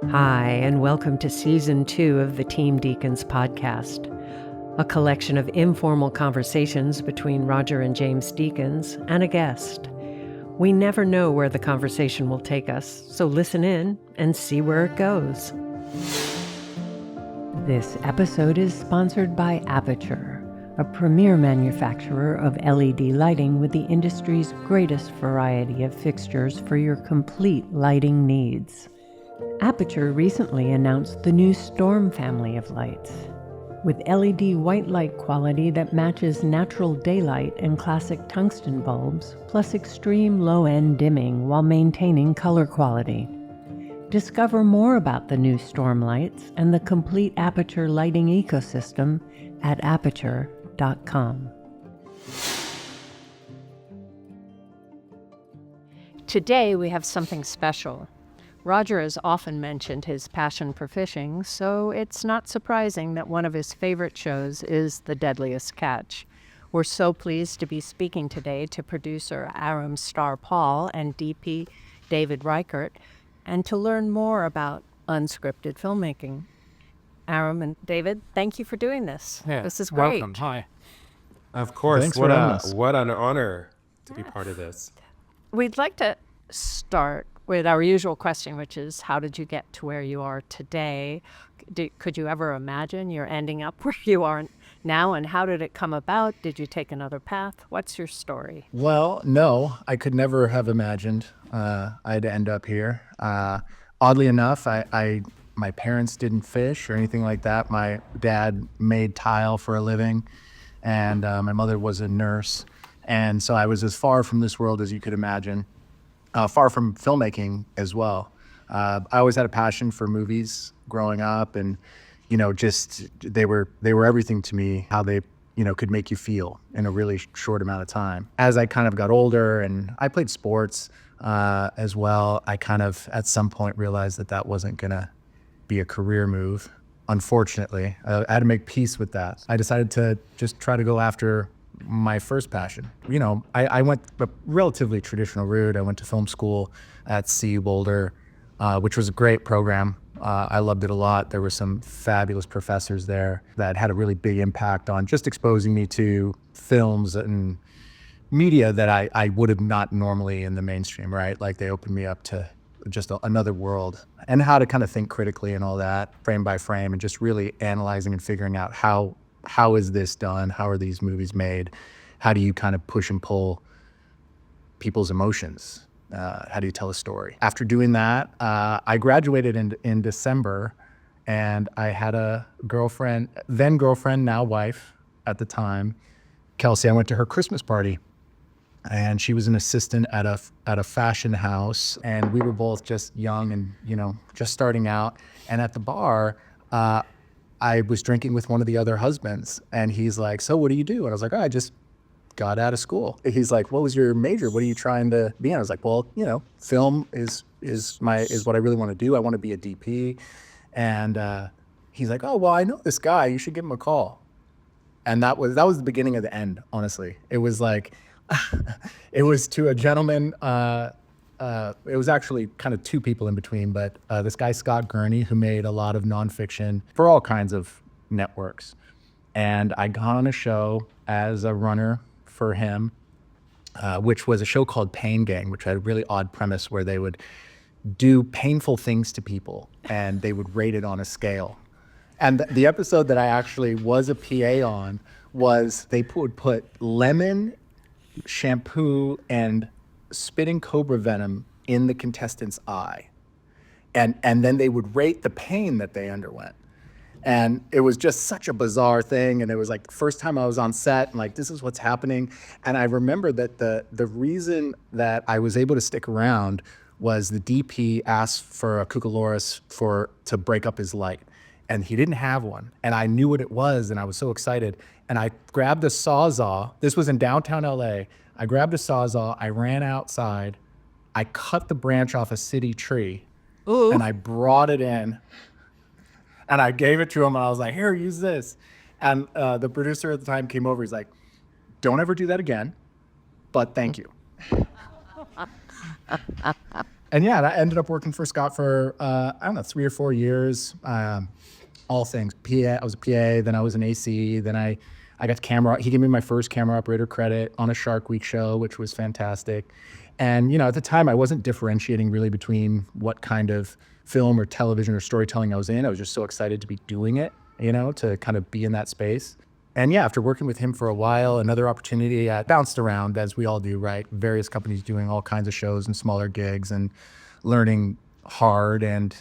Hi, and welcome to Season 2 of the Team Deakins Podcast, a collection of informal conversations between Roger and James Deakins and a guest. We never know where the conversation will take us, so listen in and see where it goes. This episode is sponsored by Aperture, a premier manufacturer of LED lighting with the industry's greatest variety of fixtures for your complete lighting needs. Aperture recently announced the new Storm family of lights. With LED white light quality that matches natural daylight and classic tungsten bulbs, plus extreme low-end dimming while maintaining color quality. Discover more about the new Storm lights and the complete Aperture lighting ecosystem at aperture.com. Today we have something special. Roger has often mentioned his passion for fishing, so it's not surprising that one of his favorite shows is The Deadliest Catch. We're so pleased to be speaking today to producer Arom Starr-Paul and DP David Reichert, and to learn more about unscripted filmmaking. Arom and David, thank you for doing this. Yeah, this is great. welcome. Hi. Of course. Thanks for having us. What an honor to be part of this. We'd like to start with our usual question, which is, how did you get to where you are today? Could you ever imagine you're ending up where you are now, and how did it come about? Did you take another path? What's your story? Well, no, I could never have imagined I'd end up here. Oddly enough, my parents didn't fish or anything like that. My dad made tile for a living, and my mother was a nurse. And so I was as far from this world as you could imagine. Far from filmmaking as well. I always had a passion for movies growing up, and just they were everything to me. How they could make you feel in a really short amount of time. As I kind of got older and I played sports as well, I kind of at some point realized that wasn't gonna be a career move. Unfortunately, I had to make peace with that. I decided to just try to go after my first passion. I went a relatively traditional route. I went to film school at CU Boulder, which was a great program. I loved it a lot. There were some fabulous professors there that had a really big impact on just exposing me to films and media that I would have not normally in the mainstream, right? Like they opened me up to just another world, and how to kind of think critically and all that, frame by frame, and just really analyzing and figuring out how is this done? How are these movies made? How do you kind of push and pull people's emotions? How do you tell a story? After doing that, I graduated in December, and I had a girlfriend, then girlfriend, now wife at the time, Kelsey. I went to her Christmas party, and she was an assistant at a fashion house, and we were both just young and just starting out. And at the bar, I was drinking with one of the other husbands, and he's like, "So what do you do?" And I was like, "Oh, I just got out of school." He's like, "What was your major? What are you trying to be in?" I was like, "Well, film is what I really want to do. I want to be a DP." And he's like, "Oh, well, I know this guy. You should give him a call." And that was the beginning of the end. Honestly, it was like, it was to a gentleman. It was actually kind of two people in between, but this guy, Scott Gurney, who made a lot of nonfiction for all kinds of networks. And I got on a show as a runner for him, which was a show called Pain Gang, which had a really odd premise where they would do painful things to people and they would rate it on a scale. And the episode that I actually was a PA on was they would put lemon, shampoo, and spitting cobra venom in the contestant's eye, and then they would rate the pain that they underwent. And it was just such a bizarre thing, and it was like the first time I was on set, and like, this is what's happening. And I remember that the reason that I was able to stick around was the DP asked for a Cucaloris to break up his light, and he didn't have one, and I knew what it was, and I was so excited. And I grabbed a Sawzall. This was in downtown LA. I grabbed a Sawzall, I ran outside, I cut the branch off a city tree, Ooh. And I brought it in, and I gave it to him, and I was like, "Here, use this." And the producer at the time came over, he's like, "Don't ever do that again, but thank you." And yeah, I ended up working for Scott for, I don't know, 3 or 4 years. All things PA. I was a PA, then I was an AC, then I got camera. He gave me my first camera operator credit on a Shark Week show, which was fantastic. And, at the time I wasn't differentiating really between what kind of film or television or storytelling I was in. I was just so excited to be doing it, to kind of be in that space. And yeah, after working with him for a while, another opportunity bounced around, as we all do, right? Various companies doing all kinds of shows and smaller gigs and learning hard and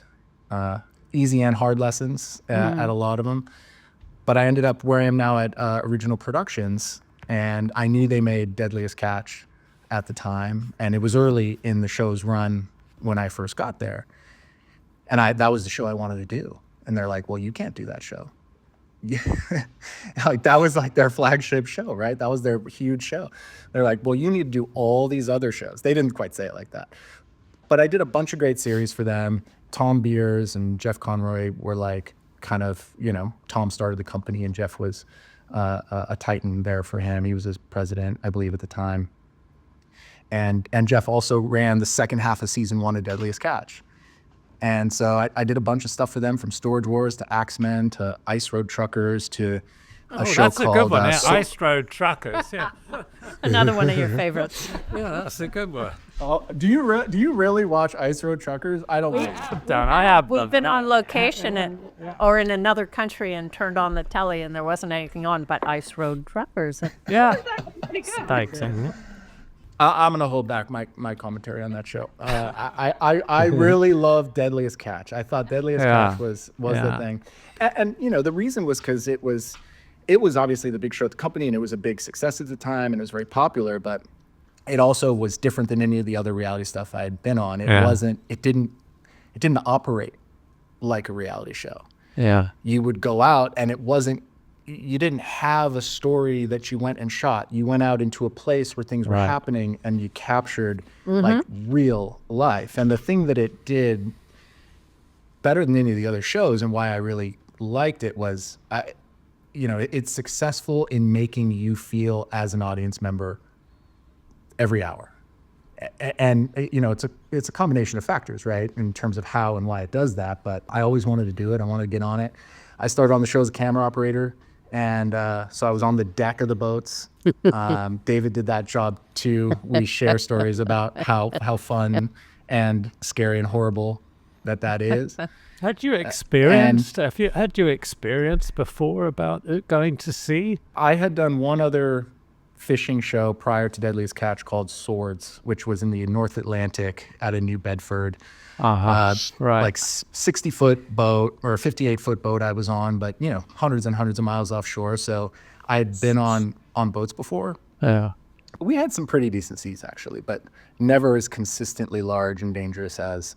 easy and hard lessons at a lot of them. But I ended up where I am now at Original Productions, and I knew they made Deadliest Catch at the time, and it was early in the show's run when I first got there. And that was the show I wanted to do. And they're like, well, you can't do that show. Yeah. Like that was like their flagship show, right? That was their huge show. They're like, well, you need to do all these other shows. They didn't quite say it like that. But I did a bunch of great series for them. Tom Beers and Jeff Conroy were like kind of, Tom started the company and Jeff was a titan there for him. He was his president, I believe, at the time. And Jeff also ran the second half of season 1 of Deadliest Catch. And so I did a bunch of stuff for them, from Storage Wars to Axemen to Ice Road Truckers to a show that's called... a good one, Ice Road Truckers, yeah. Another one of your favorites. Yeah, that's a good one. Do you really watch Ice Road Truckers? I don't believe it. I have. We've been on location or in another country and turned on the telly and there wasn't anything on but Ice Road Truckers. Yeah. Thanks. I'm going to hold back my commentary on that show. I really love Deadliest Catch. I thought Deadliest Catch was the thing. And the reason was because it was obviously the big show at the company, and it was a big success at the time, and it was very popular, but it also was different than any of the other reality stuff I had been on. It didn't operate like a reality show. Yeah. You would go out and you didn't have a story that you went and shot. You went out into a place where things were happening and you captured like real life. And the thing that it did better than any of the other shows, and why I really liked it, was it's successful in making you feel as an audience member every hour. And it's a combination of factors, right, in terms of how and why it does that. But I always wanted to do it. I wanted to get on it. I started on the show as a camera operator. And so I was on the deck of the boats. David did that job too. We share stories about how fun and scary and horrible that is. Had you experienced before about going to sea? I had done one other fishing show prior to Deadliest Catch called Swords, which was in the North Atlantic out of New Bedford. Like 60-foot boat or a 58-foot boat I was on, but hundreds and hundreds of miles offshore. So I had been on boats before. Yeah. We had some pretty decent seas actually, but never as consistently large and dangerous as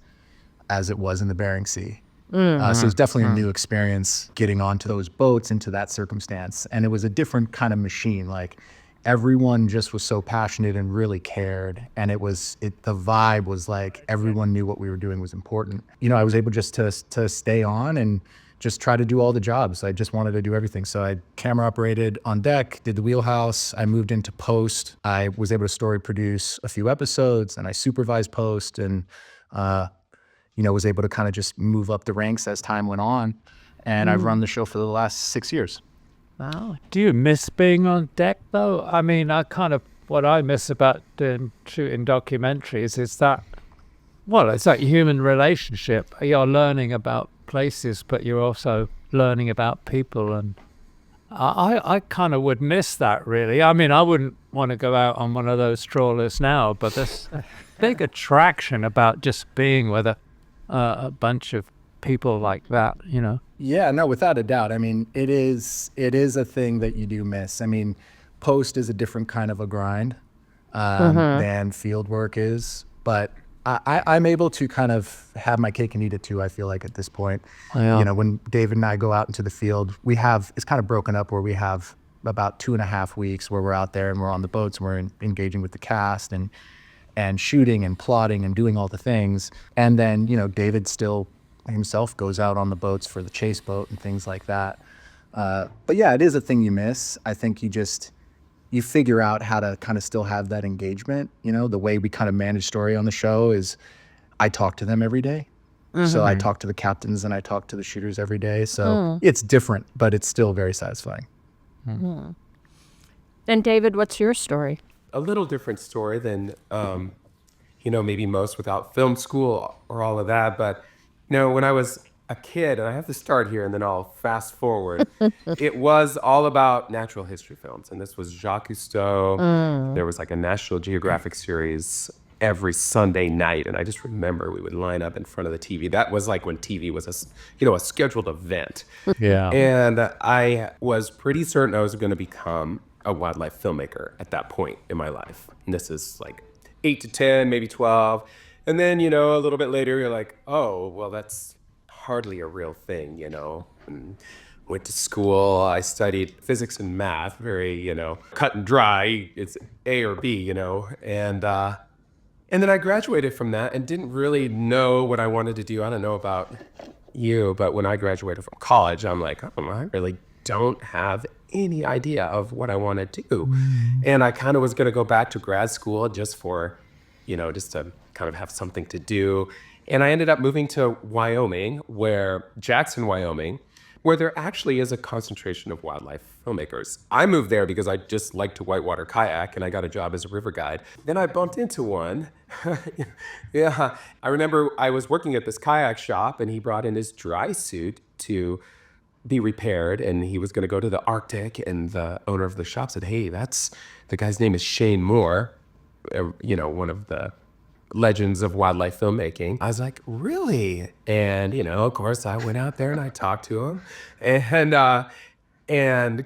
it was in the Bering Sea. So it was definitely a new experience getting onto those boats into that circumstance. And it was a different kind of machine. Like everyone just was so passionate and really cared. And the vibe was like everyone knew what we were doing was important. I was able just to stay on and just try to do all the jobs. I just wanted to do everything. So I camera operated on deck, did the wheelhouse. I moved into post. I was able to story produce a few episodes, and I supervised post, and was able to kind of just move up the ranks as time went on. And I've run the show for the last 6 years. Wow. Do you miss being on deck, though? I mean, what I miss about shooting documentaries is that, it's like human relationship. You're learning about places, but you're also learning about people. And I kind of would miss that, really. I mean, I wouldn't want to go out on one of those trawlers now, but there's a big attraction about just being with a bunch of people like that, Yeah, no, without a doubt. I mean, it is a thing that you do miss. I mean, post is a different kind of a grind than field work is, but I'm able to kind of have my cake and eat it too, I feel like, at this point. Yeah. When David and I go out into the field, it's kind of broken up where we have about 2.5 weeks where we're out there and we're on the boats and we're engaging with the cast and shooting and plotting and doing all the things. And then, David still himself goes out on the boats for the chase boat and things like that. But yeah, it is a thing you miss. I think you figure out how to kind of still have that engagement. The way we kind of manage story on the show is I talk to them every day. So I talk to the captains and I talk to the shooters every day. So it's different, but it's still very satisfying. And David, what's your story? A little different story than, maybe most without film school or all of that. But, when I was a kid, and I have to start here and then I'll fast forward, it was all about natural history films. And this was Jacques Cousteau. There was like a National Geographic series every Sunday night. And I just remember we would line up in front of the TV. That was like when TV was a scheduled event. Yeah. And I was pretty certain I was going to become a wildlife filmmaker at that point in my life. And this is like 8 to 10, maybe 12. And then, a little bit later, you're like, oh, well, that's hardly a real thing, And went to school. I studied physics and math, very, cut and dry. It's A or B, And then I graduated from that and didn't really know what I wanted to do. I don't know about you, but when I graduated from college, I'm like, I really don't have any idea of what I want to do. And I kind of was going to go back to grad school just for, just to kind of have something to do. And I ended up moving to Jackson, Wyoming, where there actually is a concentration of wildlife filmmakers. I moved there because I just like to whitewater kayak, and I got a job as a river guide. Then I bumped into one. Yeah, I remember I was working at this kayak shop, and he brought in his dry suit to be repaired, and he was going to go to the Arctic, and the owner of the shop said, hey, the guy's name is Shane Moore, one of the legends of wildlife filmmaking. I was like, really? And, of course, I went out there and I talked to him, and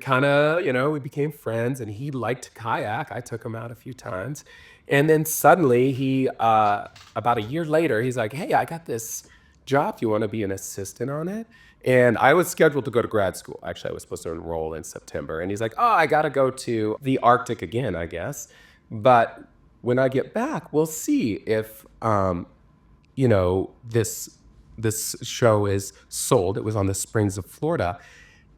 kind of, we became friends, and he liked to kayak. I took him out a few times. And then suddenly he, about a year later, he's like, hey, I got this job. Do you want to be an assistant on it? And I was scheduled to go to grad school. Actually, I was supposed to enroll in September. And he's like, oh, I got to go to the Arctic again, I guess. But when I get back, we'll see if, this show is sold. It was on the Springs of Florida.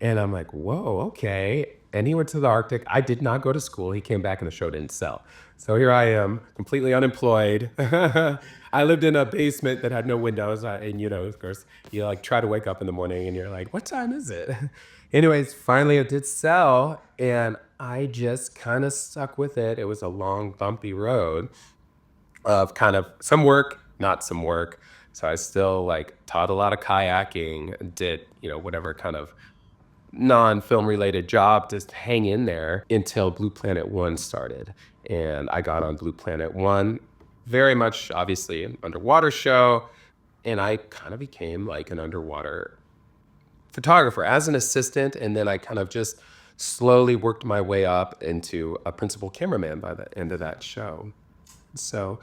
And I'm like, whoa, okay. And he went to the Arctic. I did not go to school. He came back and the show didn't sell. So here I am, completely unemployed. I lived in a basement that had no windows. And, of course, you try to wake up in the morning and you're like, what time is it? Anyways, finally it did sell. And I just kind of stuck with it. It was a long, bumpy road of kind of some work, not some work. So I still taught a lot of kayaking, did, whatever kind of non-film related job to hang in there until Blue Planet One started. And I got on Blue Planet One, very much obviously an underwater show. And I kind of became an underwater photographer as an assistant. And then I kind of just slowly worked my way up into a principal cameraman by the end of that show. So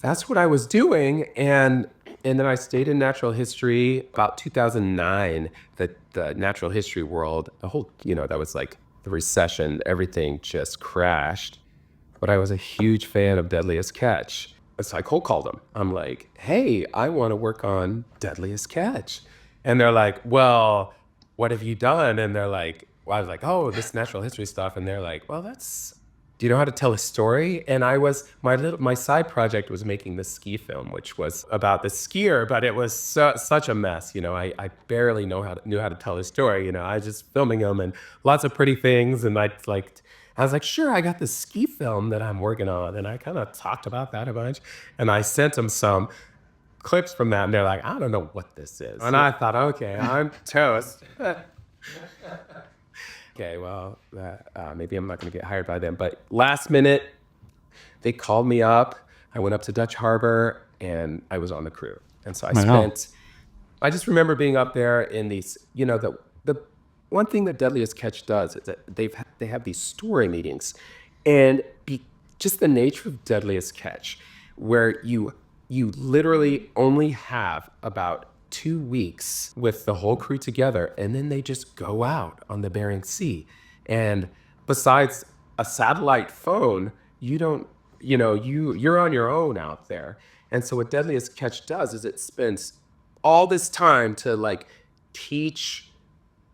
that's what I was doing. And then I stayed in natural history. About 2009, the natural history world, the whole, that was the recession, everything just crashed. But I was a huge fan of Deadliest Catch. So I cold called them. I'm like, hey, I want to work on Deadliest Catch. And they're like, well, what have you done? And they're like, well, I was like, oh, this natural history stuff. And they're like, well, do you know how to tell a story? And my side project was making this ski film, which was about the skier, but it was such a mess. I barely knew how to tell a story. I was just filming them and lots of pretty things. And I was like, sure, I got this ski film that I'm working on. And I kind of talked about that a bunch. And I sent them some clips from that. And they're like, I don't know what this is. And I thought, okay, I'm toast. Okay, well, maybe I'm not going to get hired by them. But last minute, they called me up. I went up to Dutch Harbor, and I was on the crew. And so I just remember being up there in these, the one thing that Deadliest Catch does is that they have these story meetings. And just the nature of Deadliest Catch, where you literally only have about 2 weeks with the whole crew together, and then they just go out on the Bering Sea. And besides a satellite phone, you're on your own out there. And so what Deadliest Catch does is it spends all this time to teach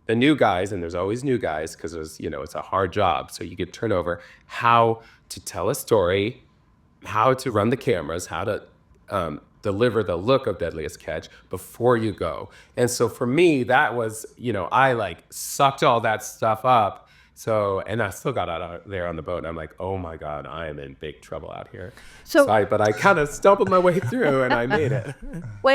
the new guys, and there's always new guys because it's a hard job, so you get turnover, how to tell a story, how to run the cameras, how to deliver the look of Deadliest Catch before you go. And so for me, that was, I like sucked all that stuff up. So, and I still got out there on the boat and I'm like, oh my God, I am in big trouble out here. But I kind of stumbled my way through and I made it.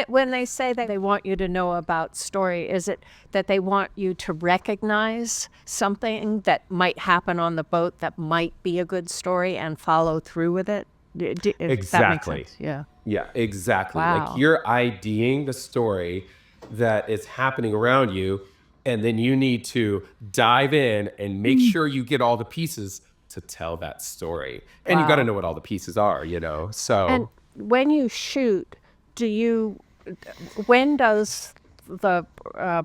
When they say that they want you to know about story, is it that they want you to recognize something that might happen on the boat that might be a good story and follow through with it? If Exactly. That makes sense. Yeah. Yeah, exactly. Wow. Like you're IDing the story that is happening around you, and then you need to dive in and make sure you get all the pieces to tell that story. And you got to Wow. know what all the pieces are, So And when you shoot, when does the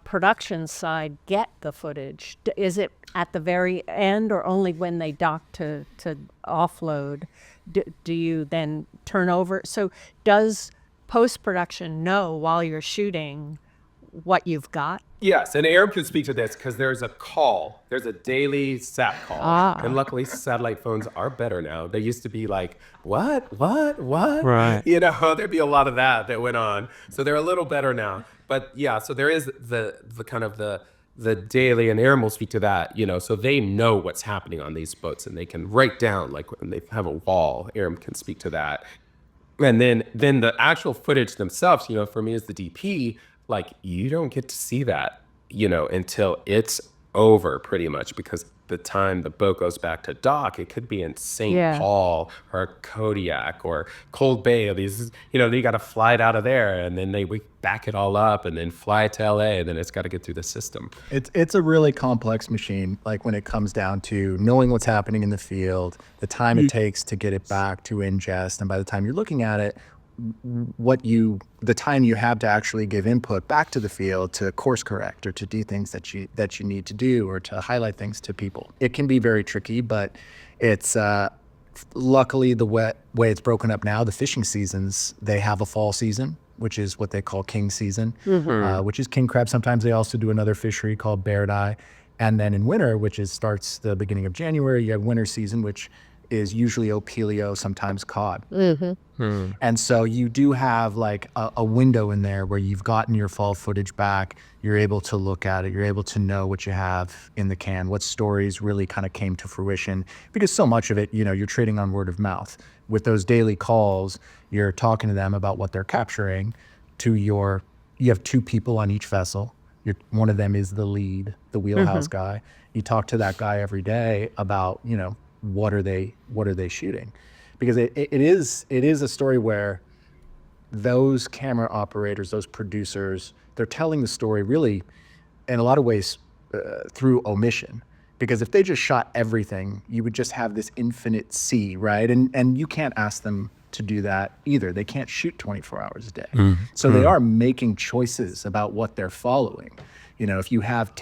production side get the footage? Is it at the very end or only when they dock to offload? Do you then turn over? So does post-production know while you're shooting what you've got? yes, and Arom can speak to this because there's a daily sat call. And luckily satellite phones are better now. They used to be like, what? Right. There'd be a lot of that went on. So they're a little better now. But yeah, so there is the kind of the daily, and Arom will speak to that, so they know what's happening on these boats and they can write down, like when they have a wall, Arom can speak to that. And then the actual footage themselves, for me as the DP, like you don't get to see that, until it's over pretty much, because the time the boat goes back to dock, it could be in St. Yeah. Paul or Kodiak or Cold Bay. These, you got to fly it out of there and then we back it all up and then fly it to LA and then it's got to get through the system. It's a really complex machine, like when it comes down to knowing what's happening in the field, the time it takes to get it back to ingest, and by the time you're looking at it, the time you have to actually give input back to the field to course correct or to do things that you need to do or to highlight things to people. It can be very tricky, but it's luckily the way it's broken up now, the fishing seasons, they have a fall season, which is what they call king season, which is king crab. Sometimes they also do another fishery called bear eye. And then in winter, which starts the beginning of January, you have winter season, which is usually opelio, sometimes cod. And so you do have like a window in there where you've gotten your fall footage back, you're able to look at it, you're able to know what you have in the can, what stories really kind of came to fruition, because so much of it, you're trading on word of mouth. With those daily calls, you're talking to them about what they're capturing. You have two people on each vessel. One of them is the lead, the wheelhouse guy. You talk to that guy every day about, what are they shooting? Because it is a story where those camera operators, those producers, they're telling the story really in a lot of ways through omission. Because if they just shot everything, you would just have this infinite sea, right? And you can't ask them to do that either. They can't shoot 24 hours a day. So they are making choices about what they're following. If you have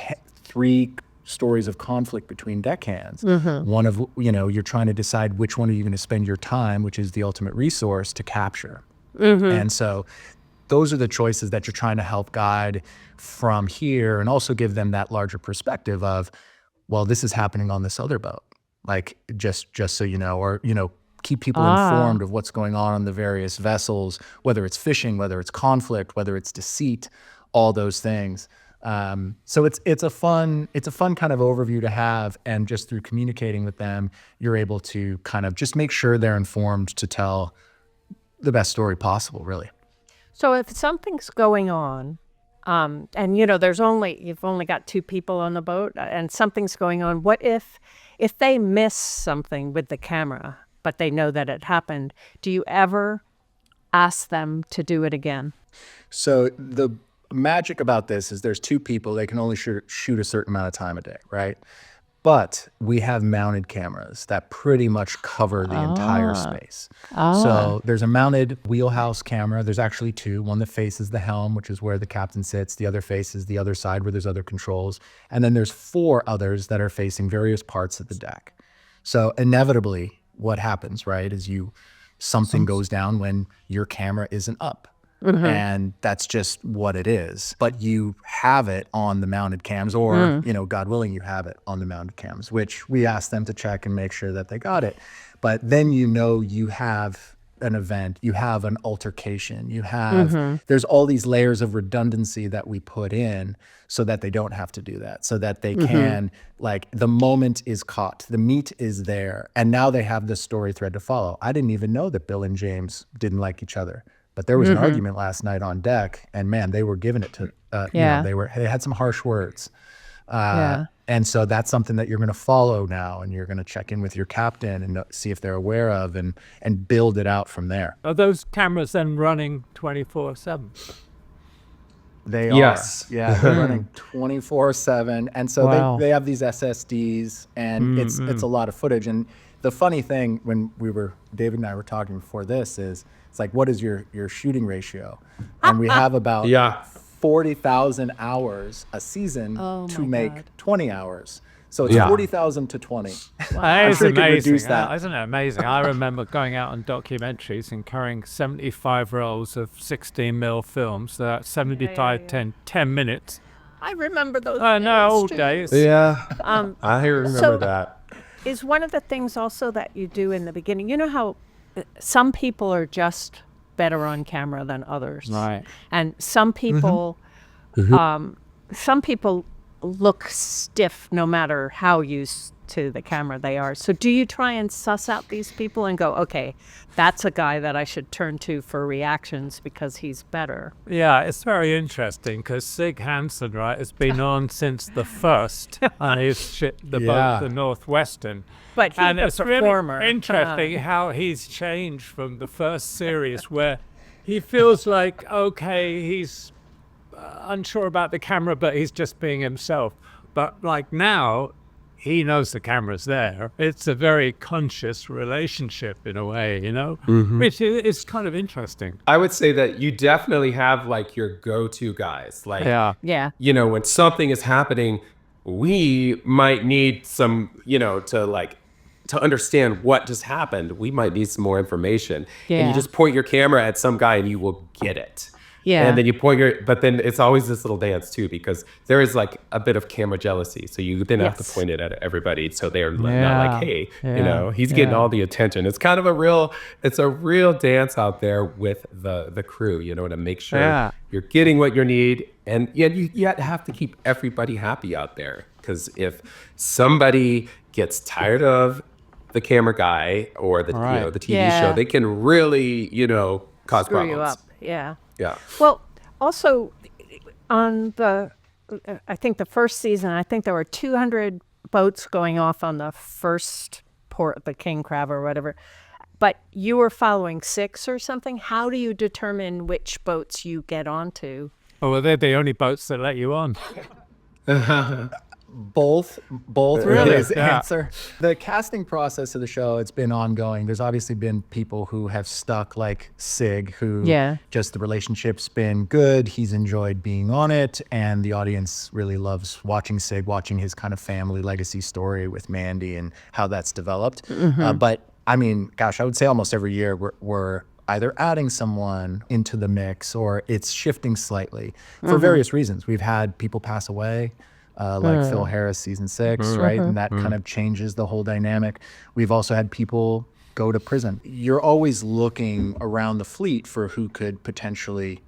3 stories of conflict between deckhands, one of, you're trying to decide which one are you going to spend your time, which is the ultimate resource, to capture. And so those are the choices that you're trying to help guide from here, and also give them that larger perspective of, well, this is happening on this other boat. Like, just so you know, or, keep people informed of what's going on the various vessels, whether it's fishing, whether it's conflict, whether it's deceit, all those things. So it's a fun kind of overview to have, and just through communicating with them, you're able to kind of just make sure they're informed to tell the best story possible, really. So if something's going on, and you've only got 2 people on the boat, and something's going on, what if they miss something with the camera, but they know that it happened? Do you ever ask them to do it again? So the magic about this is there's 2 people, they can only shoot a certain amount of time a day, right? But we have mounted cameras that pretty much cover the entire space. So there's a mounted wheelhouse camera. There's actually 2, one that faces the helm, which is where the captain sits. The other faces the other side where there's other controls. And then there's 4 others that are facing various parts of the deck. So inevitably what happens, right, is something goes down when your camera isn't up. And that's just what it is. But you have it on the mounted cams, or, God willing, you have it on the mounted cams, which we ask them to check and make sure that they got it. But then you have an event, you have an altercation, you have, there's all these layers of redundancy that we put in so that they don't have to do that, so that they can, like, the moment is caught, the meat is there, and now they have this story thread to follow. I didn't even know that Bill and James didn't like each other, but there was an argument last night on deck, and man, they were giving it to, you know, they had some harsh words. And so that's something that you're going to follow now, and you're going to check in with your captain and see if they're aware of, and build it out from there. Are those cameras then running 24/7? They are. Yes. Yeah, they're running 24/7. And so they have these SSDs, and it's a lot of footage. And the funny thing when David and I were talking before this is, it's like, what is your shooting ratio? And we have about 40,000 hours a season to make 20 hours. So it's 40,000 to 20. That is sure you could amazing. reduce that. Isn't it amazing? I remember going out on documentaries and carrying 75 rolls of 16mm film, so that's 75, 10 minutes. I remember those. I know, old too. days. Yeah, I remember so- that. Is one of the things also that you do in the beginning, you know how some people are just better on camera than others, Right. and some people look stiff no matter how used to the camera they are. So do you try and suss out these people and go, okay, that's a guy that I should turn to for reactions because he's better? Yeah, it's very interesting because Sig Hansen, right, has been on since the first, and he's boat, the Northwestern. But he's And a it's performer. really interesting how he's changed from the first series where he feels like, okay, he's unsure about the camera, but he's just being himself. But like now, he knows the camera's there. It's a very conscious relationship in a way, you know, which is kind of interesting. I would say that you definitely have like your go-to guys. Like, Yeah. you know, when something is happening, we might need some, you know, to understand what just happened. We might need some more information. And Yeah. you just point your camera at some guy and you will get it. Yeah. And then you but then it's always this little dance too, because there is like a bit of camera jealousy. So you then have to point it at everybody. So they're not like, hey, you know, he's getting all the attention. It's kind of a real dance out there with the crew, you know, to make sure you're getting what you need. And you have to keep everybody happy out there. Because if somebody gets tired of the camera guy or the the TV show, they can really, you know, cause Screw problems. you up. Yeah. Yeah. Well, also on I think the first season, I think there were 200 boats going off on the first port, the King Crab or whatever. But you were following 6 or something. How do you determine which boats you get onto? Oh, well, they're the only boats that let you on. Both Really? is the Yeah. answer. The casting process of the show, it's been ongoing. There's obviously been people who have stuck, like Sig, who just the relationship's been good. He's enjoyed being on it, and the audience really loves watching Sig, watching his kind of family legacy story with Mandy and how that's developed. But I mean, gosh, I would say almost every year we're either adding someone into the mix or it's shifting slightly for various reasons. We've had people pass away. Like Phil Harris, season 6, right? And that kind of changes the whole dynamic. We've also had people go to prison. You're always looking around the fleet for who could potentially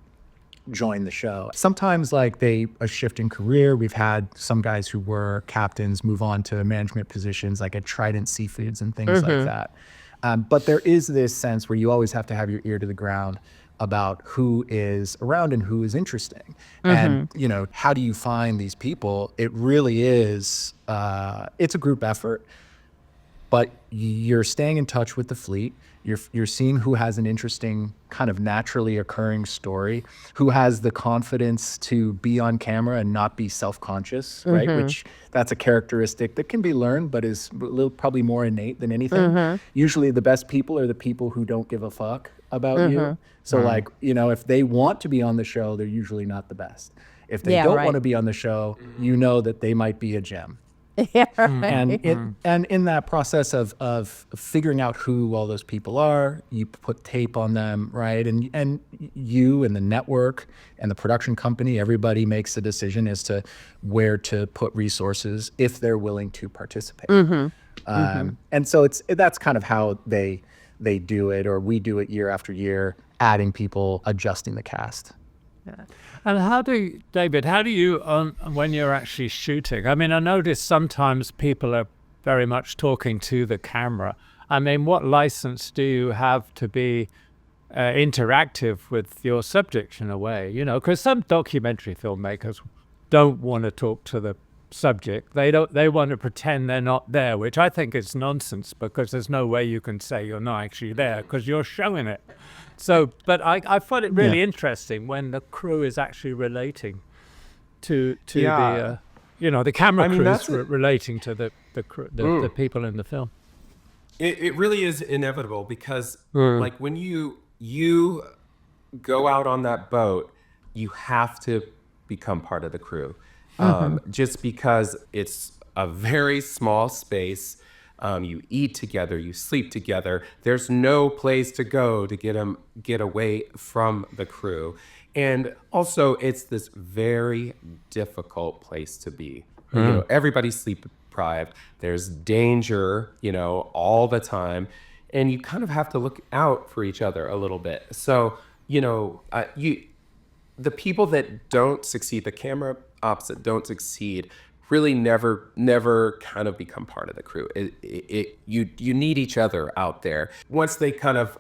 join the show. Sometimes like a shift in career. We've had some guys who were captains move on to management positions like at Trident Seafoods and things like that. But there is this sense where you always have to have your ear to the ground about who is around and who is interesting. And, you know, how do you find these people? It really is, it's a group effort, but you're staying in touch with the fleet. You're seeing who has an interesting kind of naturally occurring story, who has the confidence to be on camera and not be self-conscious, right? Which that's a characteristic that can be learned, but is probably more innate than anything. Usually the best people are the people who don't give a fuck about you. So like, you know, if they want to be on the show, they're usually not the best. If they don't want to be on the show, you know that they might be a gem. And in that process of figuring out who all those people are, you put tape on them, right? And you and the network and the production company, everybody makes a decision as to where to put resources if they're willing to participate. And so that's kind of how they they do it, or we do it year after year, adding people, adjusting the cast. And David, how do you, when you're actually shooting? I mean, I notice sometimes people are very much talking to the camera. I mean, what license do you have to be interactive with your subject in a way? You know, because some documentary filmmakers don't want to talk to the subject. They want to pretend they're not there, which I think is nonsense, because there's no way you can say you're not actually there because you're showing it. So, but I find it really interesting when the crew is actually relating to the, the camera crew is relating to the crew, the people in the film. It really is inevitable because like when you go out on that boat, you have to become part of the crew. Just because it's a very small space. You eat together, you sleep together. There's no place to go to get away from the crew. And also it's this very difficult place to be. You know, everybody's sleep deprived. There's danger, all the time. And you kind of have to look out for each other a little bit. So, the people that don't succeed, the camera ops that don't succeed, really never kind of become part of the crew. You need each other out there. Once they kind of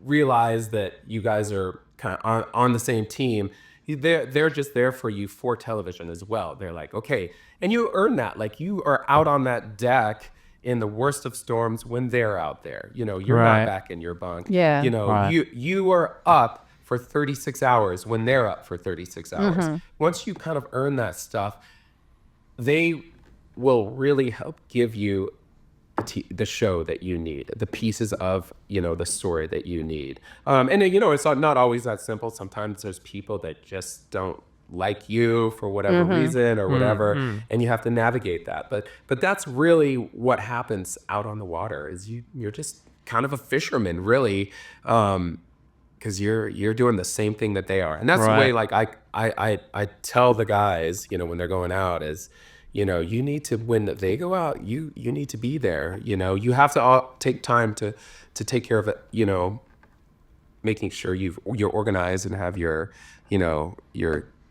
realize that you guys are kind of on the same team, they're just there for you for television as well. They're like, okay, and you earn that. Like, you are out on that deck in the worst of storms when they're out there. You're not back in your bunk. Yeah. You are up for 36 hours when they're up for 36 hours. Once you kind of earn that stuff, they will really help give you the show that you need, the pieces of, the story that you need. And it's not always that simple. Sometimes there's people that just don't like you for whatever reason or whatever, and you have to navigate that. But that's really what happens out on the water, is you're just kind of a fisherman, really, because you're doing the same thing that they are. And that's the way, like, I tell the guys, when they're going out, is, you need to, when they go out, you need to be there. You have to take time to take care of it, making sure you're organized and have your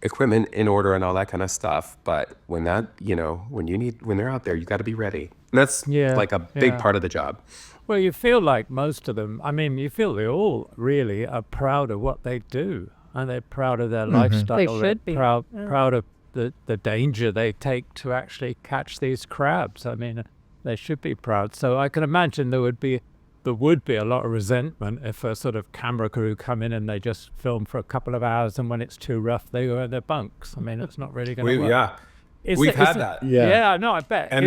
equipment in order and all that kind of stuff. But when when they're out there, you got to be ready. And that's like a big part of the job. Well, you feel like most of them, you feel they all really are proud of what they do, and they're proud of their lifestyle. They should be. Proud of the danger they take to actually catch these crabs. They should be proud. So I can imagine there would be a lot of resentment if a sort of camera crew come in and they just film for a couple of hours, and when it's too rough, they go in their bunks. It's not really going to work. Yeah. We've had that. Yeah, no, I bet. And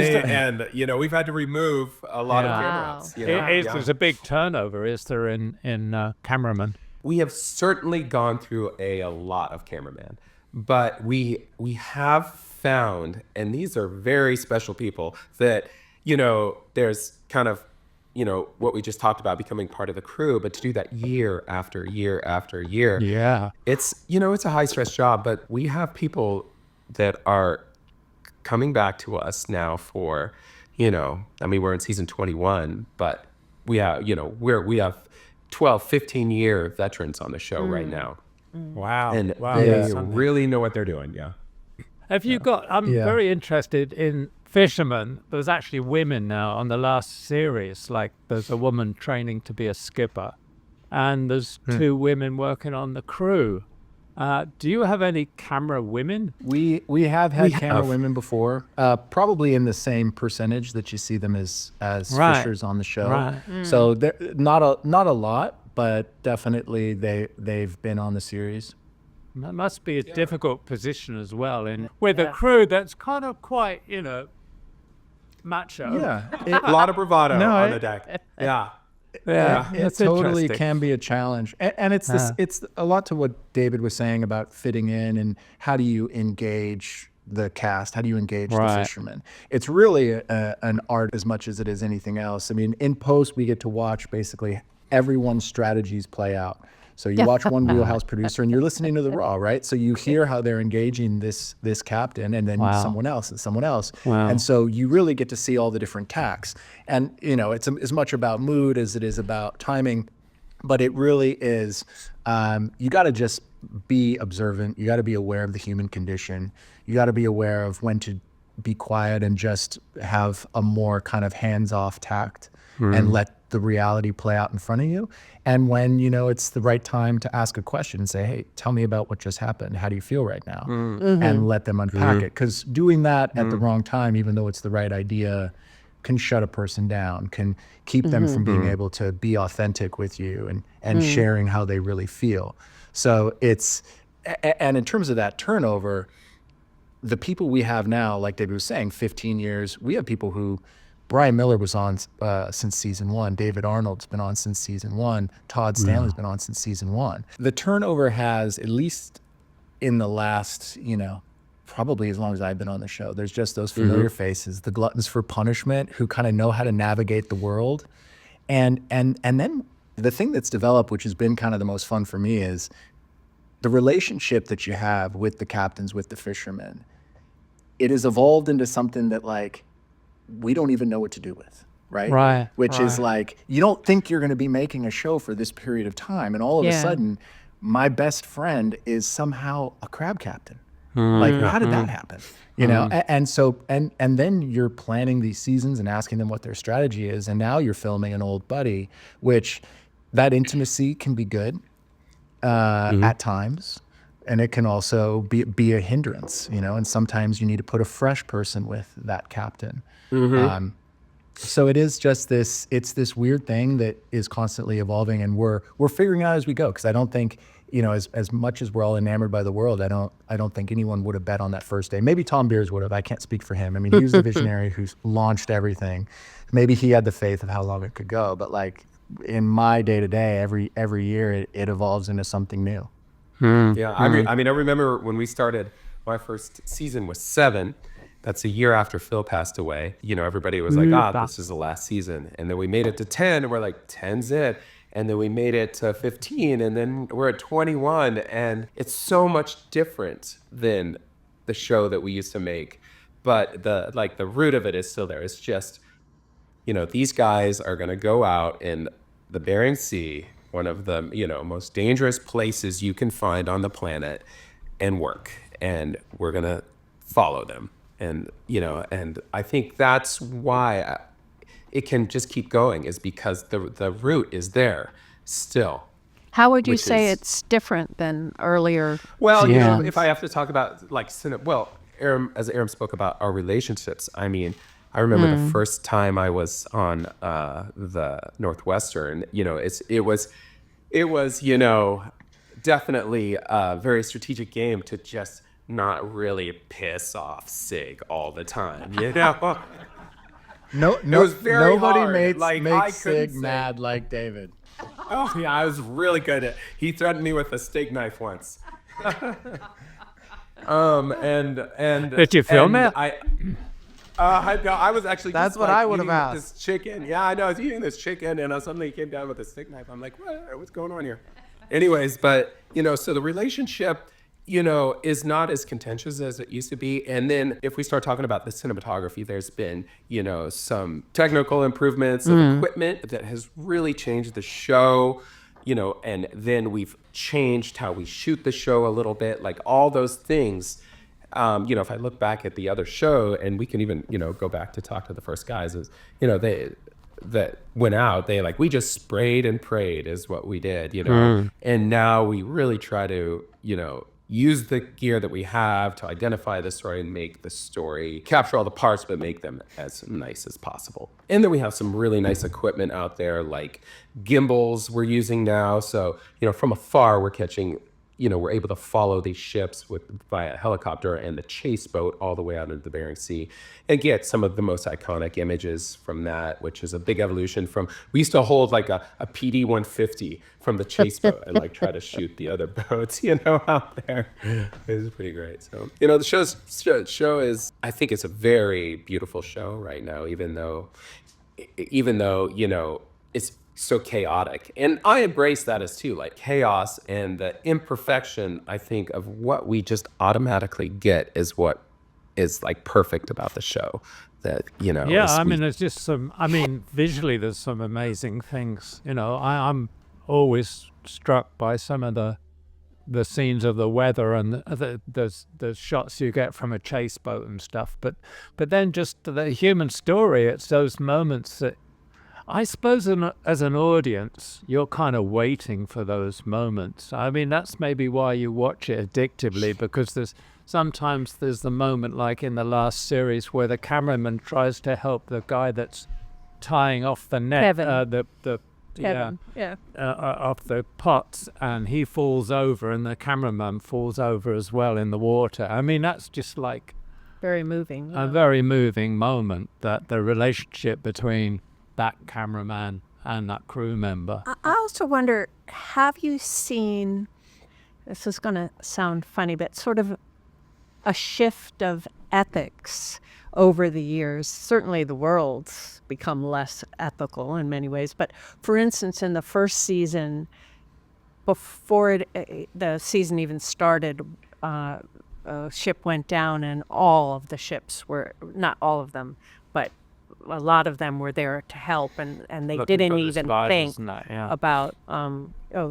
we've had to remove a lot of cameras. There's a big turnover, is there, in cameramen? We have certainly gone through a lot of cameramen, but we have found, and these are very special people, that, there's kind of, what we just talked about, becoming part of the crew, but to do that year after year after year. Yeah. It's a high stress job, but we have people that are coming back to us now for, we're in season 21, but we have 12, 15 year veterans on the show right now. Wow. And they really know what they're doing. Yeah. Have you got, I'm very interested in fishermen. There's actually women now on the last series. Like, there's a woman training to be a skipper, and there's two women working on the crew. Do you have any camera women? We have had camera women before, probably in the same percentage that you see them as fishers on the show. Right. So not a lot, but definitely they've been on the series. That must be a difficult position as well, with a crew that's kind of quite, macho. Yeah, a lot of bravado on the deck. Yeah. It totally can be a challenge, and it's a lot to what David was saying about fitting in and how do you engage the cast, how do you engage the fishermen. It's really an art as much as it is anything else. In post we get to watch basically everyone's strategies play out. So you watch one wheelhouse producer and you're listening to the raw, right? So you hear how they're engaging this captain, and then someone else and someone else. Wow. And so you really get to see all the different tacks. And, it's as much about mood as it is about timing, but it really is, you got to just be observant. You got to be aware of the human condition. You got to be aware of when to be quiet and just have a more kind of hands-off tact and let the reality play out in front of you. And when, it's the right time to ask a question and say, hey, tell me about what just happened. How do you feel right now? And let them unpack it. Because doing that at the wrong time, even though it's the right idea, can shut a person down, can keep them from being able to be authentic with you and sharing how they really feel. So and in terms of that turnover, the people we have now, like David was saying, 15 years, we have people who, Brian Miller was on since season 1. David Arnold's been on since season 1. Todd Stanley's been on since season 1. The turnover has, at least in the last, probably as long as I've been on the show, there's just those familiar faces, the gluttons for punishment who kind of know how to navigate the world. And then the thing that's developed, which has been kind of the most fun for me, is the relationship that you have with the captains, with the fishermen. It has evolved into something that, like, we don't even know what to do with, right? Right. Which is like, you don't think you're going to be making a show for this period of time, and all of a sudden, my best friend is somehow a crab captain. Like, how did that happen? And so then you're planning these seasons and asking them what their strategy is, and now you're filming an old buddy, which that intimacy can be good at times. And it can also be a hindrance, and sometimes you need to put a fresh person with that captain. So it is just it's this weird thing that is constantly evolving, and we're figuring it out as we go. Because I don't think, as much as we're all enamored by the world, I don't think anyone would have bet on that first day. Maybe Tom Beers would have. I can't speak for him. I mean, he was the visionary who's launched everything. Maybe he had the faith of how long it could go. But like in my day to day, every year it evolves into something new. Yeah, I remember when we started, my first season was 7. That's a year after Phil passed away. Everybody was like, this is the last season. And then we made it to 10, and we're like, 10's it. And then we made it to 15, and then we're at 21. And it's so much different than the show that we used to make. But the root of it is still there. It's just, these guys are going to go out in the Bering Sea, one of the, most dangerous places you can find on the planet, and work. And we're going to follow them. And, and I think that's why it can just keep going, is because the root is there still. How would you say it's different than earlier? Well, if I have to talk about as Arom spoke about our relationships, I mean, I remember the first time I was on the Northwestern, it was definitely a very strategic game to just not really piss off Sig all the time, No, it was very nobody hard. makes Sig mad like David. Oh yeah, I was really good at. He threatened me with a steak knife once. And did you film it? I was actually. That's just, what I would have eating asked. This chicken. Yeah, I know. I was eating this chicken, and suddenly he came down with a steak knife. I'm like, what's going on here? Anyways, but so the relationship, is not as contentious as it used to be. And then if we start talking about the cinematography, there's been, some technical improvements of equipment that has really changed the show, and then we've changed how we shoot the show a little bit, like all those things. If I look back at the other show, and we can even, go back to talk to the first guys, is, that went out, we just sprayed and prayed is what we did, and now we really try to, use the gear that we have to identify the story and make the story, capture all the parts, but make them as nice as possible. And then we have some really nice equipment out there, like gimbals we're using now. So, from afar, we're catching, we're able to follow these ships via helicopter and the chase boat all the way out into the Bering Sea and get some of the most iconic images from that, which is a big evolution from, we used to hold like a PD-150 from the chase boat and try to shoot the other boats, out there. It was pretty great. So, the show is, I think it's a very beautiful show right now, even though, it's so chaotic. And I embrace that as too, like chaos and the imperfection, I think, of what we just automatically get is what is like perfect about the show. That, Yeah, is I mean, there's just visually, there's some amazing things. I'm always struck by some of the scenes of the weather and the shots you get from a chase boat and stuff. But then just the human story, it's those moments that I suppose as an audience, you're kind of waiting for those moments. I mean, that's maybe why you watch it addictively, because sometimes there's the moment like in the last series where the cameraman tries to help the guy that's tying off the net, Kevin. Kevin, yeah. off the pots, and he falls over and the cameraman falls over as well in the water. I mean, that's just like Very moving. a very moving moment, that the relationship between that cameraman and that crew member. I also wonder, have you seen, this is going to sound funny, but sort of a shift of ethics over the years? Certainly the world's become less ethical in many ways, but for instance, in the first season, before the season even started, a ship went down, and all of the ships were, not all of them, but a lot of them were there to help, and they Looking didn't for the even survivors think and that, yeah. about,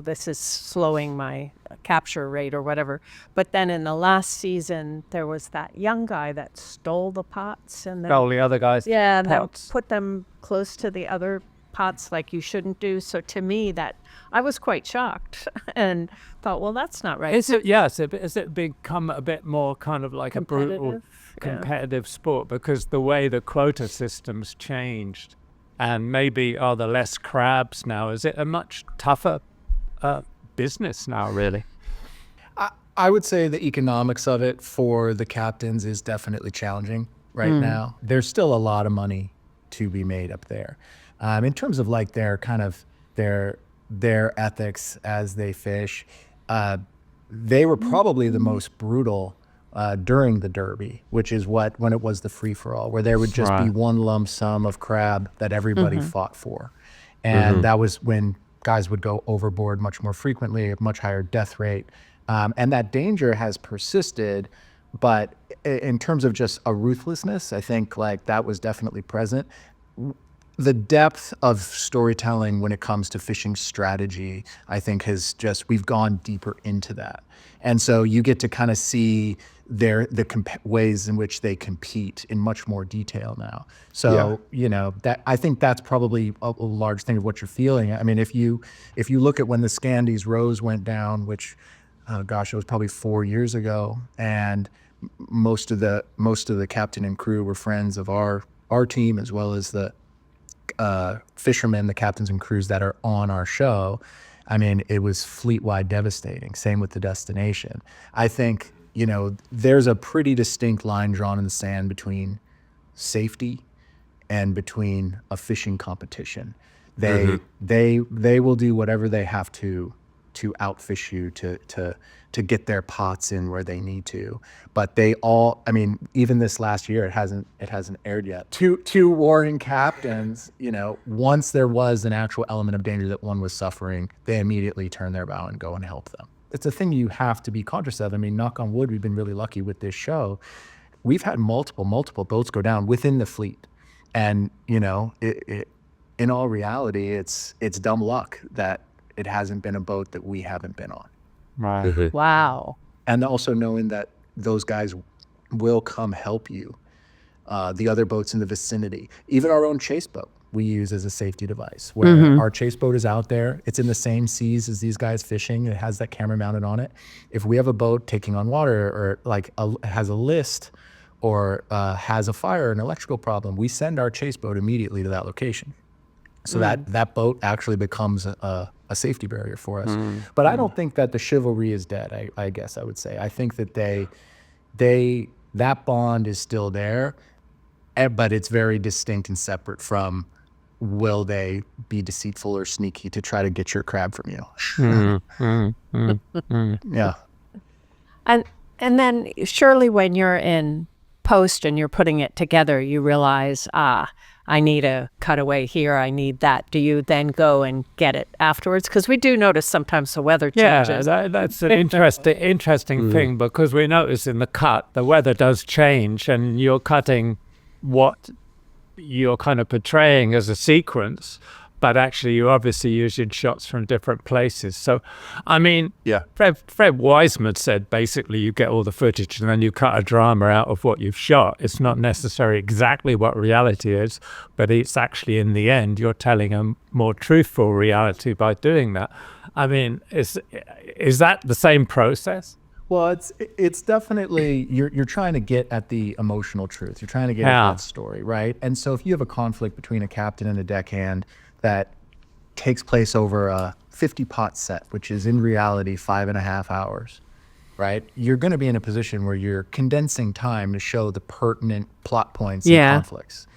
this is slowing my capture rate or whatever. But then in the last season, there was that young guy that stole the pots and then, All the other guys. yeah, and then pots. put them close to the other pots like you shouldn't do. So to me, that I was quite shocked and thought, well, that's not right. Is it? Yes. Has it become a bit more kind of like a brutal, Competitive, yeah. competitive sport because the way the quota system's changed, and maybe are there less crabs now? Is it a much tougher business now, really? I would say the economics of it for the captains is definitely challenging right now. There's still a lot of money to be made up there. In terms of like their kind of their ethics as they fish, they were probably the most brutal during the Derby, which is when it was the free-for-all, where there would just be one lump sum of crab that everybody fought for. And that was when guys would go overboard much more frequently, a much higher death rate. And that danger has persisted, but in terms of just a ruthlessness, I think like that was definitely present. The depth of storytelling when it comes to fishing strategy, I think we've gone deeper into that. And so you get to kind of see ways in which they compete in much more detail now. So, that I think that's probably a large thing of what you're feeling. I mean, if you look at when the Scandies Rose went down, which, it was probably 4 years ago, and most of the captain and crew were friends of our team, as well as the fishermen, the captains and crews that are on our show. I mean, it was fleet-wide devastating. Same with the Destination. I think, there's a pretty distinct line drawn in the sand between safety and between a fishing competition. They will do whatever they have to outfish you to get their pots in where they need to. But they all, I mean, even this last year, it hasn't aired yet. Two warring captains, once there was an actual element of danger that one was suffering, they immediately turn their bow and go and help them. It's a thing you have to be conscious of. I mean, knock on wood, we've been really lucky with this show. We've had multiple boats go down within the fleet. And, in all reality, it's dumb luck that it hasn't been a boat that we haven't been on. Right. Wow. And also knowing that those guys will come help you. The other boats in the vicinity, even our own chase boat, we use as a safety device, where our chase boat is out there. It's in the same seas as these guys fishing. It has that camera mounted on it. If we have a boat taking on water, or like has a list, or has a fire, an electrical problem, we send our chase boat immediately to that location. So that boat actually becomes a safety barrier for us. But I don't think that the chivalry is dead, I guess I would say. I think that that bond is still there, but it's very distinct and separate from, will they be deceitful or sneaky to try to get your crab from you? Yeah. And then surely when you're in post and you're putting it together, you realize, I need a cutaway here, I need that, do you then go and get it afterwards? Because we do notice sometimes the weather changes. Yeah, that's an interesting thing, because we notice in the cut, the weather does change, and you're cutting what you're kind of portraying as a sequence, but actually you're obviously using shots from different places. So, I mean, Fred Wiseman said basically you get all the footage and then you cut a drama out of what you've shot. It's not necessarily exactly what reality is, but it's actually, in the end, you're telling a more truthful reality by doing that. I mean, is that the same process? Well, it's definitely, you're trying to get at the emotional truth. You're trying to get at that story, right? And so if you have a conflict between a captain and a deckhand that takes place over a 50-pot set, which is in reality 5.5 hours, right? You're going to be in a position where you're condensing time to show the pertinent plot points and conflicts.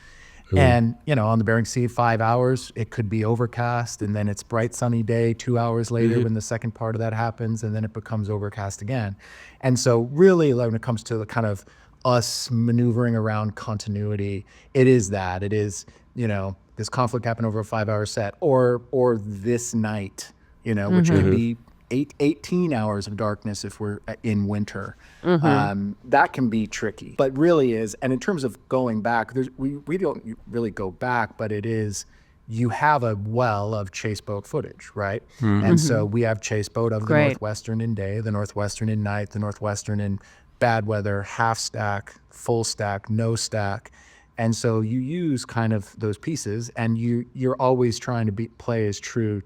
And, on the Bering Sea, 5 hours, it could be overcast, and then it's bright sunny day 2 hours later when the second part of that happens, and then it becomes overcast again. And so really, when it comes to the kind of us maneuvering around continuity, it is, this conflict happened over a 5-hour set, or this night, which could be 18 hours of darkness if we're in winter. That can be tricky, but really is. And in terms of going back, we don't really go back, but it is, you have a well of chase boat footage, right? And so we have chase boat of the Northwestern in day, the Northwestern in night, the Northwestern in bad weather, half stack, full stack, no stack. And so you use kind of those pieces, and you're always trying to play as true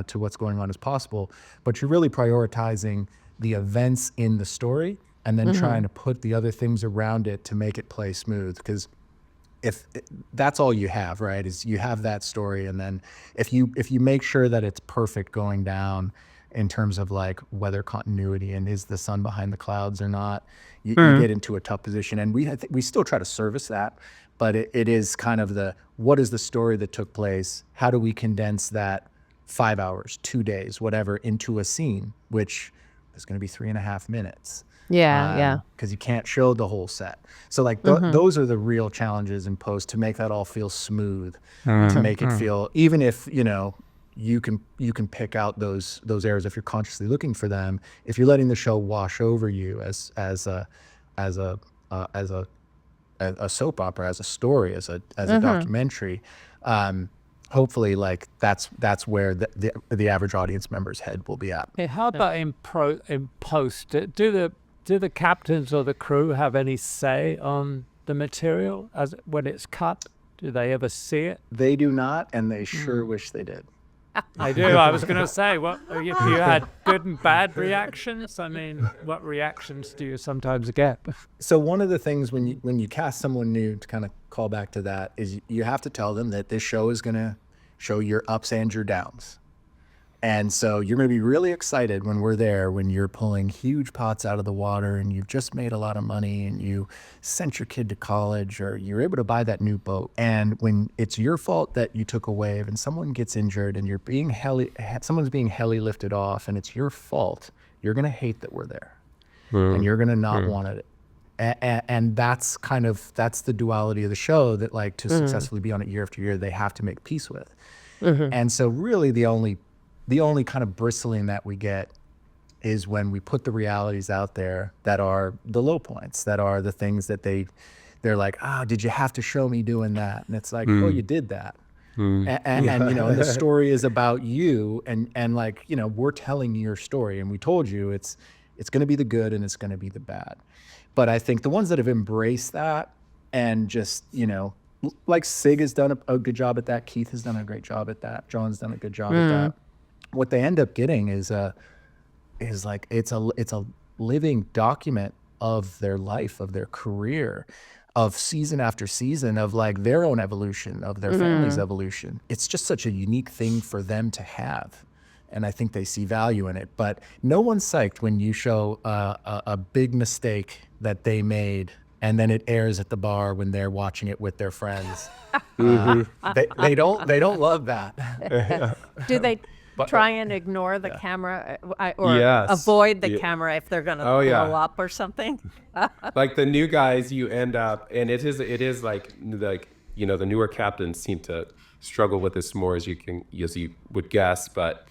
to what's going on as possible, but you're really prioritizing the events in the story and then trying to put the other things around it to make it play smooth. Because if that's all you have, right, is you have that story, and then if you make sure that it's perfect going down in terms of like weather continuity and is the sun behind the clouds or not, you get into a tough position. And we still try to service that, but it is kind of what is the story that took place? How do we condense that 5 hours, 2 days, whatever, into a scene, which is going to be 3.5 minutes. Because you can't show the whole set. So like those are the real challenges in post, to make that all feel smooth, to make it feel, even if you can pick out those errors if you're consciously looking for them. If you're letting the show wash over you as a soap opera, as a story, as a documentary. Hopefully, like that's where the average audience member's head will be at. Okay, how about in post? Do the captains or the crew have any say on the material when it's cut? Do they ever see it? They do not, and they sure wish they did. I do. I was going to say, what if you had good and bad reactions? I mean, what reactions do you sometimes get? So one of the things when you cast someone new, to kind of call back to that, is you have to tell them that this show is going to show your ups and your downs. And so you're going to be really excited when we're there, when you're pulling huge pots out of the water and you've just made a lot of money and you sent your kid to college, or you're able to buy that new boat. And when it's your fault that you took a wave and someone gets injured and someone's being heli lifted off and it's your fault, you're going to hate that we're there. And you're going to not want it. And that's the duality of the show, that like to successfully be on it year after year, they have to make peace with. And so really the only kind of bristling that we get is when we put the realities out there that are the low points, that are the things that they're like, did you have to show me doing that? And it's like, oh, you did that. And the story is about you, and like, we're telling your story, and we told you it's going to be the good and it's going to be the bad. But I think the ones that have embraced that, and just, like Sig has done a good job at that, Keith has done a great job at that, John's done a good job at that. What they end up getting is like it's a living document of their life, of their career, of season after season, of like their own evolution, of their family's evolution. It's just such a unique thing for them to have, and I think they see value in it. But no one's psyched when you show a big mistake that they made, and then it airs at the bar when they're watching it with their friends. They don't love that. Do they try and ignore the camera, or avoid the camera if they're going to blow up or something? Like the new guys, you end up, and it is like the newer captains seem to struggle with this more, as you would guess. But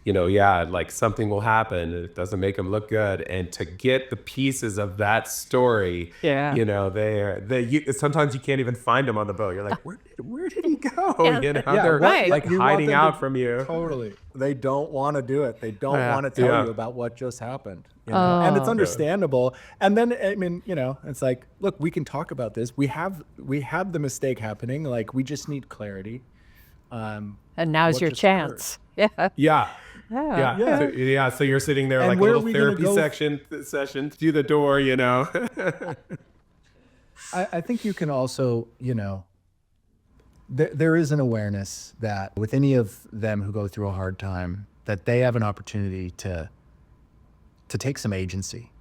like something will happen, and it doesn't make them look good. And to get the pieces of that story, Yeah. sometimes you can't even find them on the boat. You're like, where did he go? Yeah. They're right. like You want hiding them to- out from you. Totally. They don't want to do it. They don't want to tell Yeah. you about what just happened. And it's understandable. And then, I mean, it's like, look, we can talk about this. We have the mistake happening. Like, we just need clarity. And now's what your just chance. Yeah. Yeah. Yeah. Yeah. So you're sitting there And like a where are little we gonna therapy go session through the door, I think you can also, there is an awareness that with any of them who go through a hard time, that they have an opportunity to take some agency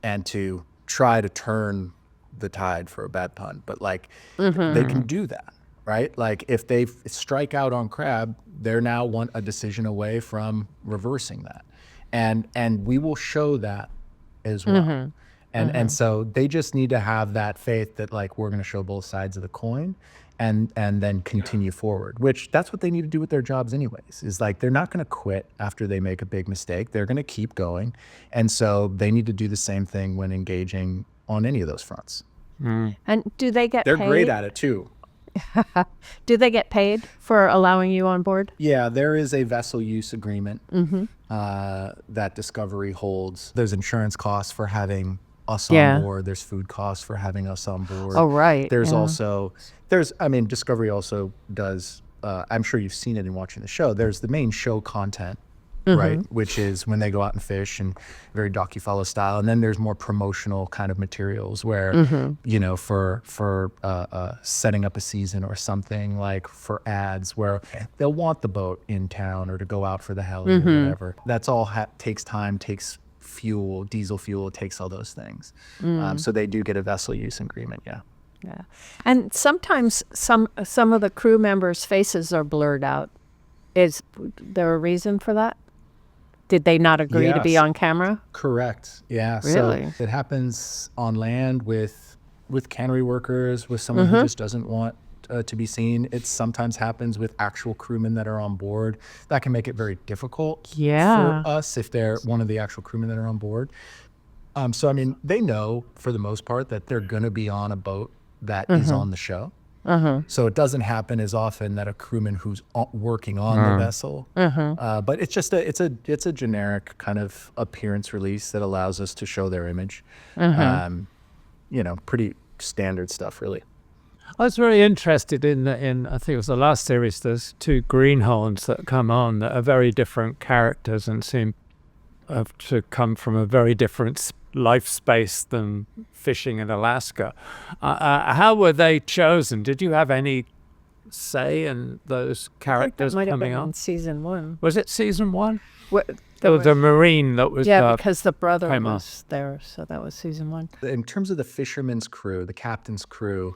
and to try to turn the tide, for a bad pun. But like, they can do that, right? Like, if they strike out on crab, they're now a decision away from reversing that. And we will show that as well. And so they just need to have that faith that, like, we're going to show both sides of the coin and then continue forward, which that's what they need to do with their jobs anyways, is like, they're not going to quit after they make a big mistake. They're going to keep going. And so they need to do the same thing when engaging on any of those fronts. And do they get They're paid? great at it too. Do they get paid for allowing you on board? Yeah, there is a vessel use agreement that Discovery holds. There's insurance costs for having us on board. There's food costs for having us on board. Oh, right. There's Yeah. also, Discovery also does, I'm sure you've seen it in watching the show. There's the main show content, right? Which is when they go out and fish, and very docu-follow style. And then there's more promotional kind of materials where, for setting up a season or something, like for ads where they'll want the boat in town or to go out for the heli or whatever. That's all takes time, takes fuel, diesel fuel, takes all those things. So they do get a vessel use agreement, yeah. Yeah. And sometimes some of the crew members' faces are blurred out. Is there a reason for that? Did they not agree to be Yes. on camera? Correct. Yeah. Really? So it happens on land with cannery workers, with someone who just doesn't want to be seen. It sometimes happens with actual crewmen that are on board. That can make it very difficult Yeah. for us if they're one of the actual crewmen that are on board. So, I mean, they know for the most part that they're going to be on a boat that is on the show. So it doesn't happen as often that a crewman who's working on the vessel, but it's just it's a generic kind of appearance release that allows us to show their image. Pretty standard stuff, really. I was very interested in I think it was the last series. There's two greenhorns that come on that are very different characters and seem to come from a very different life space than fishing in Alaska. How were they chosen? Did you have any say in those characters might have coming been on? in season 1. Was it season 1? There was- The Marine that was because the brother came was there, so that was season 1. In terms of the fisherman's crew, the captain's crew,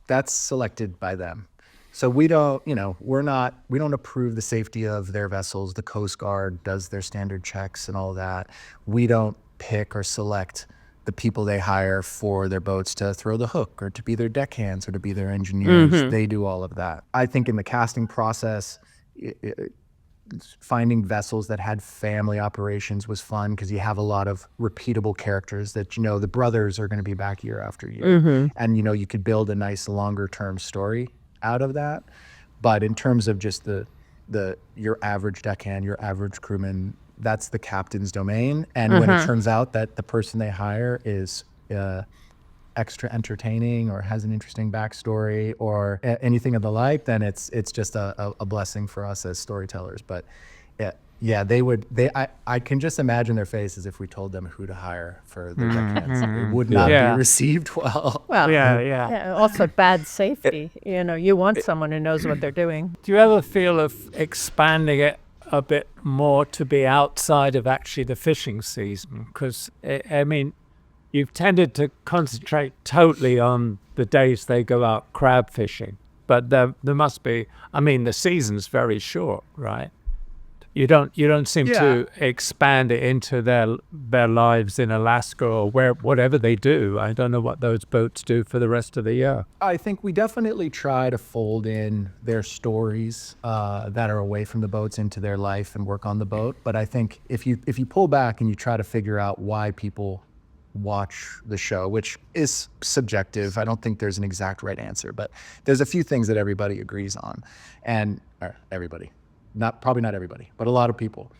that's selected by them. So we don't, we don't approve the safety of their vessels. The Coast Guard does their standard checks and all that. We don't pick or select the people they hire for their boats to throw the hook or to be their deckhands or to be their engineers. They do all of that. I think in the casting process, finding vessels that had family operations was fun because you have a lot of repeatable characters that, the brothers are going to be back year after year. And, you could build a nice longer term story out of that. But in terms of just your average deckhand, your average crewman, that's the captain's domain. And when it turns out that the person they hire is extra entertaining or has an interesting backstory or anything of the like, then it's just a blessing for us as storytellers. But I can just imagine their faces if we told them who to hire for the deckhands. It would not be received well. Well, yeah. also bad safety. You want someone who knows what they're doing. Do you ever feel of expanding it a bit more to be outside of actually the fishing season? Because, you've tended to concentrate totally on the days they go out crab fishing. But there must be, the season's very short, right? You don't seem Yeah. to expand it into their lives in Alaska or whatever they do. I don't know what those boats do for the rest of the year. I think we definitely try to fold in their stories that are away from the boats into their life and work on the boat. But I think if you pull back and you try to figure out why people watch the show, which is subjective, I don't think there's an exact right answer, but there's a few things that everybody agrees on, or everybody, probably not everybody, but a lot of people.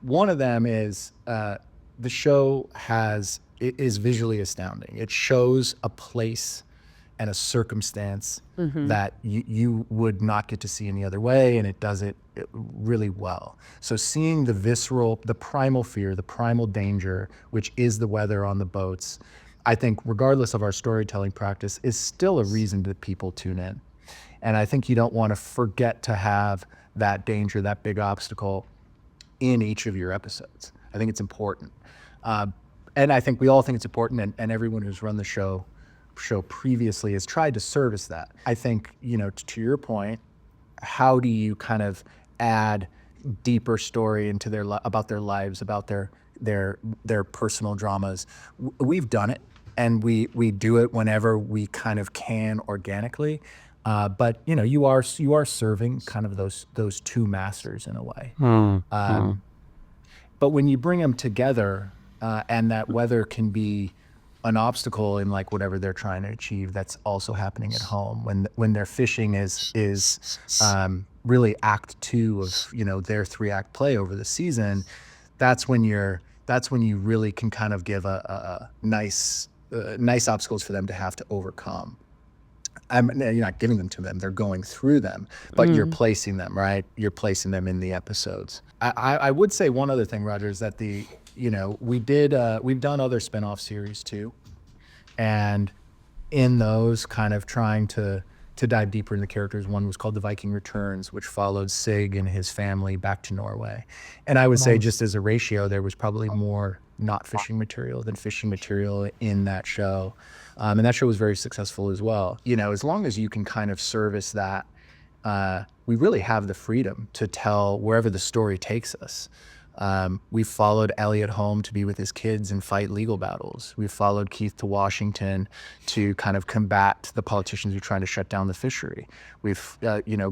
One of them is the show is visually astounding. It shows a place and a circumstance that you would not get to see any other way, and it does it really well. So seeing the visceral, the primal fear, the primal danger, which is the weather on the boats, I think regardless of our storytelling practice, is still a reason that people tune in. And I think you don't want to forget to have that danger, that big obstacle in each of your episodes. I think it's important. And I think we all think it's important, and everyone who's run the show previously has tried to service that. I think, to your point, how do you kind of add deeper story into about their lives, about their personal dramas? We've done it, and we do it whenever we kind of can organically. But you are serving kind of those two masters in a way. But when you bring them together, and that weather can be an obstacle in like whatever they're trying to achieve, that's also happening at home. When their fishing is really act 2 of their 3-act play over the season, that's when you really can kind of give a nice obstacles for them to have to overcome. You're not giving them to them; they're going through them, but you're placing them, right? You're placing them in the episodes. I would say one other thing, Roger, is that we've done other spinoff series too, and in those kind of trying to dive deeper in the characters. One was called The Viking Returns, which followed Sig and his family back to Norway. And I would say, just as a ratio, there was probably more not fishing material than fishing material in that show. And that show was very successful as well. As long as you can kind of service that, we really have the freedom to tell wherever the story takes us. We followed Elliot home to be with his kids and fight legal battles. We followed Keith to Washington to kind of combat the politicians who are trying to shut down the fishery. We've,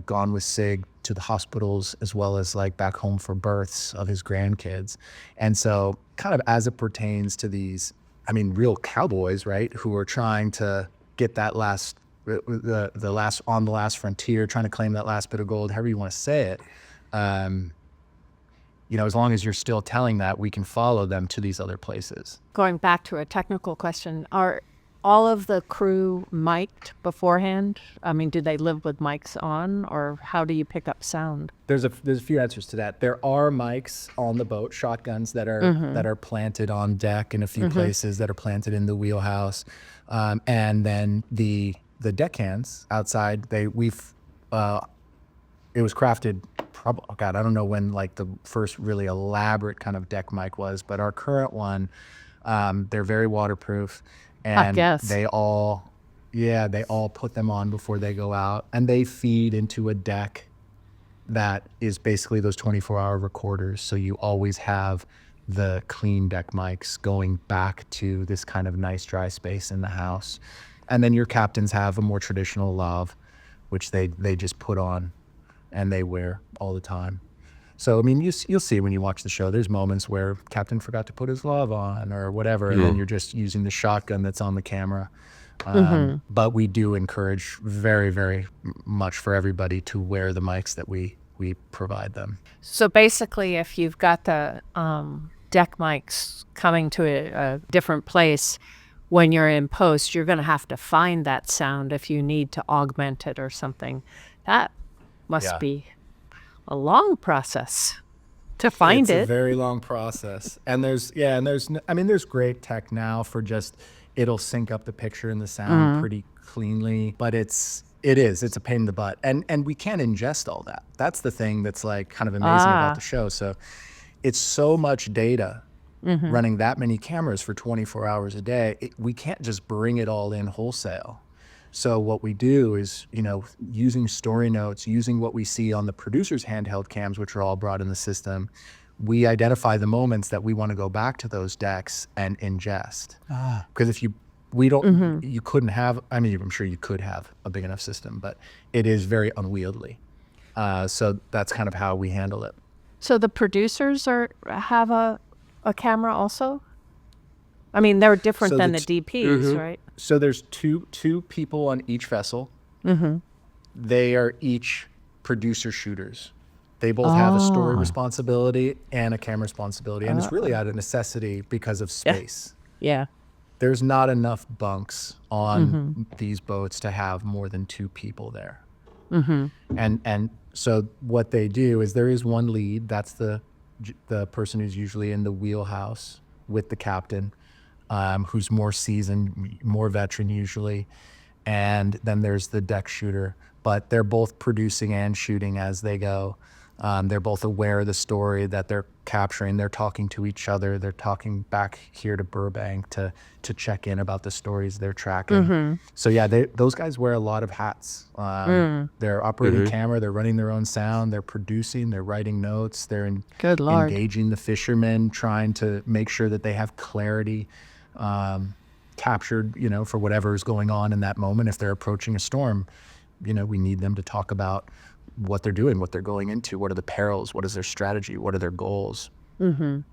gone with Sig to the hospitals as well as like back home for births of his grandkids. And so kind of as it pertains to these, real cowboys, right, who are trying to get that the last frontier, trying to claim that last bit of gold, however you want to say it. As long as you're still telling that, we can follow them to these other places. Going back to a technical question, are all of the crew mic'd beforehand? Do they live with mics on, or how do you pick up sound? There's a few answers to that. There are mics on the boat, shotguns that are planted on deck, and a few places that are planted in the wheelhouse, and then the deckhands outside. It was crafted. I don't know when like the first really elaborate kind of deck mic was, but our current one, they're very waterproof, and they all put them on before they go out, and they feed into a deck that is basically those 24-hour recorders. So you always have the clean deck mics going back to this kind of nice dry space in the house. And then your captains have a more traditional lav, which they just put on and they wear all the time. So, you'll see when you watch the show, there's moments where Captain forgot to put his lav on or whatever, and then you're just using the shotgun that's on the camera. But we do encourage very, very much for everybody to wear the mics that we provide them. So basically, if you've got the deck mics coming to a different place, when you're in post, you're going to have to find that sound if you need to augment it or something. That must be a long process to find it. It's a very long process. And there's great tech now for just, it'll sync up the picture and the sound pretty cleanly, but it's a pain in the butt. And we can't ingest all that. That's the thing that's like kind of amazing about the show. So it's so much data running that many cameras for 24 hours a day. We can't just bring it all in wholesale. So what we do is, using story notes, using what we see on the producer's handheld cams, which are all brought in the system, we identify the moments that we want to go back to those decks and ingest. Because if you couldn't have, I'm sure you could have a big enough system, but it is very unwieldy. So that's kind of how we handle it. So the producers have a camera also? I mean, they're different So than the the DPs, right? So there's two people on each vessel. They are each producer shooters. They both have a story responsibility and a camera responsibility. And it's really out of necessity because of space. Yeah. There's not enough bunks on these boats to have more than 2 people there. And so what they do is there is one lead. That's the person who's usually in the wheelhouse with the captain, who's more seasoned, more veteran usually. And then there's the deck shooter. But they're both producing and shooting as they go. They're both aware of the story that they're capturing. They're talking to each other. They're talking back here to Burbank to check in about the stories they're tracking. So yeah, those guys wear a lot of hats. They're operating camera. They're running their own sound. They're producing. They're writing notes. They're Good Lord. engaging the fishermen, trying to make sure that they have clarity captured, for whatever is going on in that moment. If they're approaching a storm, we need them to talk about what they're doing, what they're going into, what are the perils, what is their strategy, what are their goals. And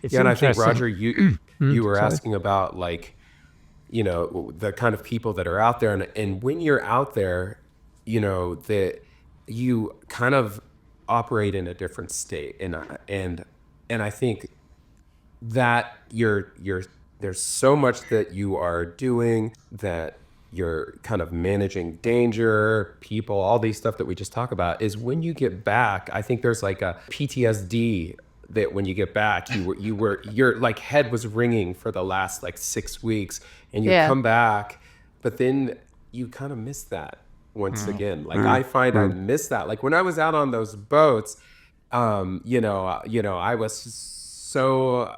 I think, Roger, you were asking about the kind of people that are out there, and when you're out there, that you kind of operate in a different state, and I think that there's so much that you are doing that you're kind of managing danger, people, all these stuff that we just talk about, is when you get back, I think there's like a PTSD that when you get back, your like head was ringing for the last 6 weeks, and you come back, but then you kind of miss that once again. I find I miss that. Like when I was out on those boats, I was so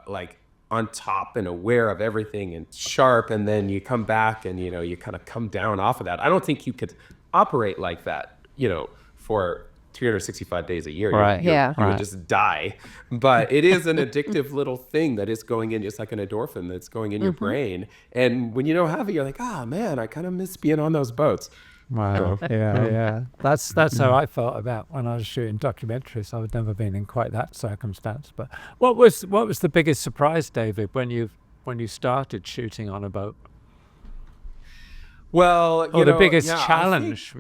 on top and aware of everything and sharp, and then you come back and you kind of come down off of that. I don't think you could operate like that for 365 days a year. Right. You would just die. But it is an addictive little thing that is going in, just like an endorphin that's going in your brain. And when you don't have it, you're like, man, I kind of miss being on those boats. Wow. Yeah. That's how I felt about when I was shooting documentaries. I've never been in quite that circumstance. But what was the biggest surprise, David, when you started shooting on a boat? Well, the biggest challenge,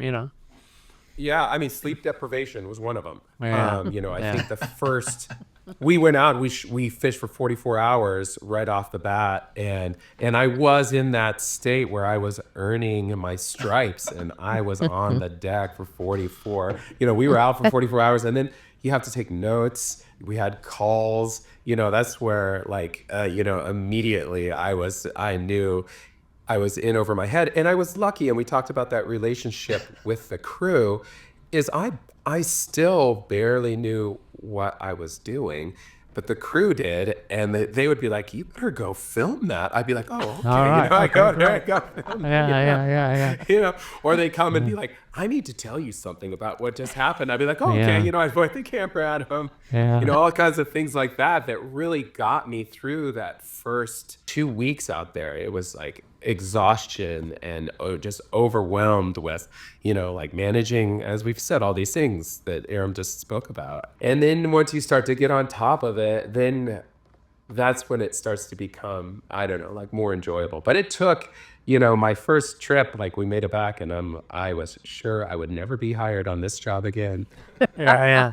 Yeah, I mean, sleep deprivation was one of them. Yeah. I think the first, we went out, we fished for 44 hours right off the bat, and I was in that state where I was earning my stripes, and I was on the deck for 44. We were out for 44 hours, and then you have to take notes. We had calls. That's where immediately I knew I was in over my head. And I was lucky, and we talked about that relationship with the crew, is I still barely knew what I was doing, but the crew did, and they would be like, "You better go film that." I'd be like, "Oh, okay." All right, I go film. Yeah. Or they come and be like, "I need to tell you something about what just happened." I'd be like, "Oh, okay." I point the camera at them. Yeah. All kinds of things like that really got me through that first 2 weeks out there. It was like exhaustion and just overwhelmed with, managing, as we've said, all these things that Arom just spoke about. And then once you start to get on top of it, then that's when it starts to become, I don't know, more enjoyable. But it took, my first trip, we made it back, and I was sure I would never be hired on this job again. Yeah.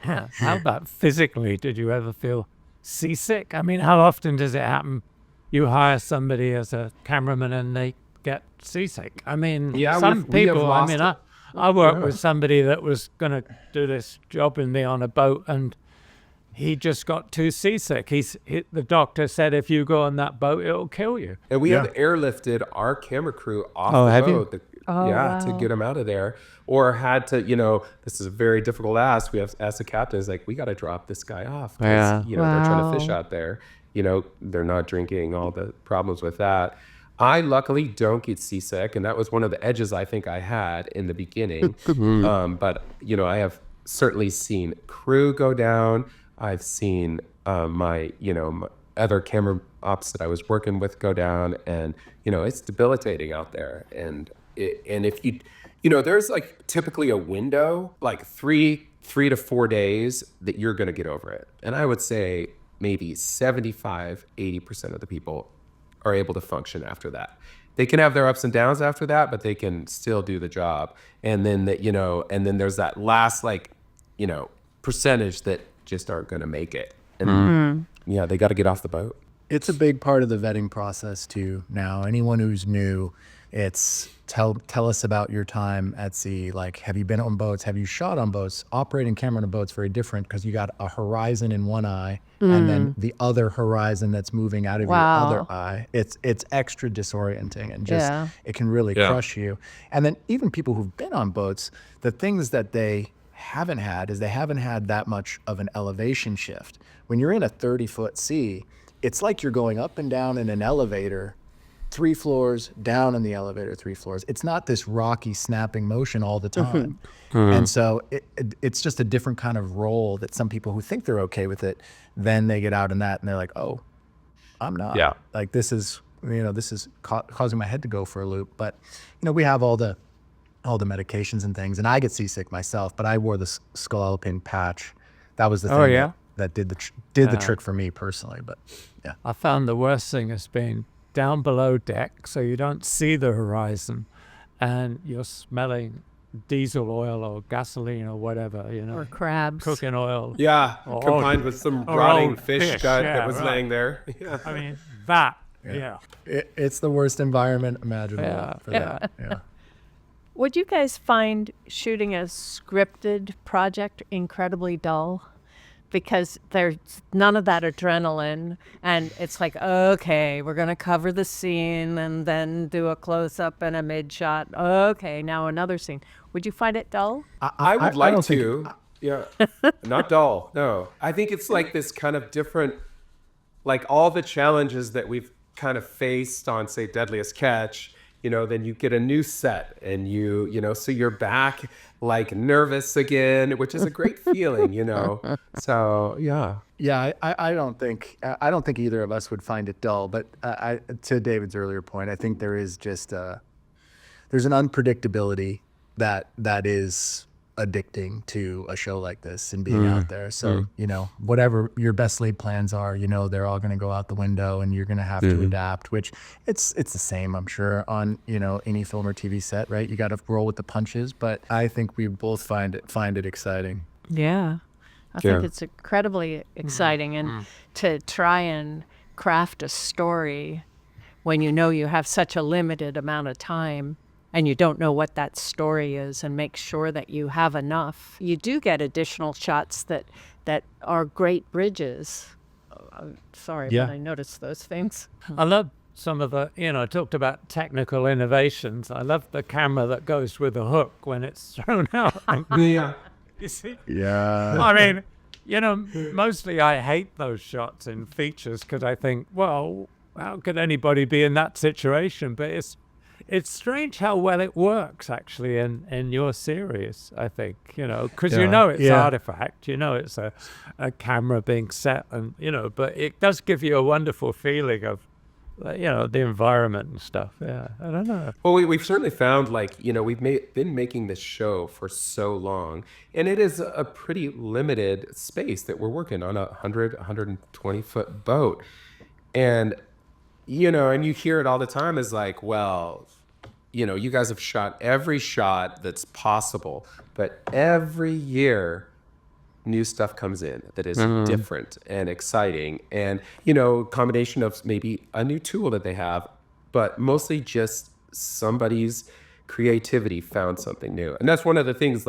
How about physically? Did you ever feel seasick? I mean, how often does it happen? You hire somebody as a cameraman and they get seasick. I mean, some people, I worked with somebody that was going to do this job with me on a boat, and he just got too seasick. The doctor said, if you go on that boat, it'll kill you. And we have airlifted our camera crew off the boat. To get them out of there. Or had to, this is a very difficult ask. We have to ask the captain, we got to drop this guy off. They're trying to fish out there. They're not drinking, all the problems with that. I luckily don't get seasick, and that was one of the edges I think I had in the beginning. But I have certainly seen crew go down. I've seen my other camera ops that I was working with go down, and it's debilitating out there. And if there's like typically a window, like 3 to 4 days that you're going to get over it. And I would say maybe 75-80% of the people are able to function after that. They can have their ups and downs after that, but they can still do the job. And then and then there's that last percentage that just aren't going to make it. And they got to get off the boat. It's a big part of the vetting process too. Now, anyone who's new, it's tell us about your time at sea. Like, have you been on boats? Have you shot on boats? Operating camera on a boat's very different because you got a horizon in one eye and then the other horizon that's moving out of your other eye. It's extra disorienting and just it can really crush you. And then even people who've been on boats, the things that they haven't had is they haven't had that much of an elevation shift. When you're in a 30-foot sea, it's like you're going up and down in an elevator, 3 floors, down in the elevator, 3 floors. It's not this rocky snapping motion all the time. And so it's just a different kind of role that some people who think they're okay with it, then they get out in that and they're like, oh, I'm not. Yeah. Like this is causing my head to go for a loop. But, we have all the medications and things, and I get seasick myself, but I wore the skull patch. That was the thing that did the trick for me personally. But yeah, I found the worst thing has been down below deck, so you don't see the horizon, and you're smelling diesel oil or gasoline or whatever, or crabs, cooking oil. Yeah, or combined with some rotting old fish gut that was laying there. Yeah. I mean, that, it's the worst environment imaginable for that. Yeah. Would you guys find shooting a scripted project incredibly dull? Because there's none of that adrenaline, and it's like, okay, we're going to cover the scene and then do a close-up and a mid-shot. Okay, now another scene. Would you find it dull? I would like to. Yeah, not dull, no. I think it's like this kind of different, like all the challenges that we've kind of faced on, say, Deadliest Catch, then you get a new set and so you're back like nervous again, which is a great feeling, So, yeah. Yeah, I don't think either of us would find it dull, but to David's earlier point, I think there is just there's an unpredictability that is addicting to a show like this and being out there. So, whatever your best laid plans are, they're all going to go out the window and you're going to have to adapt, which it's the same, I'm sure, on, any film or TV set, right? You got to roll with the punches, but I think we both find it exciting. Yeah. I think it's incredibly exciting. And to try and craft a story when you have such a limited amount of time and you don't know what that story is, and make sure that you have enough. You do get additional shots that are great bridges. Sorry, but I noticed those things. I love some of the, I talked about technical innovations. I love the camera that goes with a hook when it's thrown out. Yeah. You see? Yeah. I mean, mostly I hate those shots in features because I think, well, how could anybody be in that situation? But it's strange how well it works actually in your series, I think, because it's artifact, it's a camera being set and, but it does give you a wonderful feeling of, the environment and stuff. Yeah, I don't know. Well, we've certainly found we've been making this show for so long, and it is a pretty limited space that we're working on, 120 foot boat. And, and you hear it all the time is like, well, you guys have shot every shot that's possible, but every year new stuff comes in that is different and exciting. And, combination of maybe a new tool that they have, but mostly just somebody's creativity found something new. And that's one of the things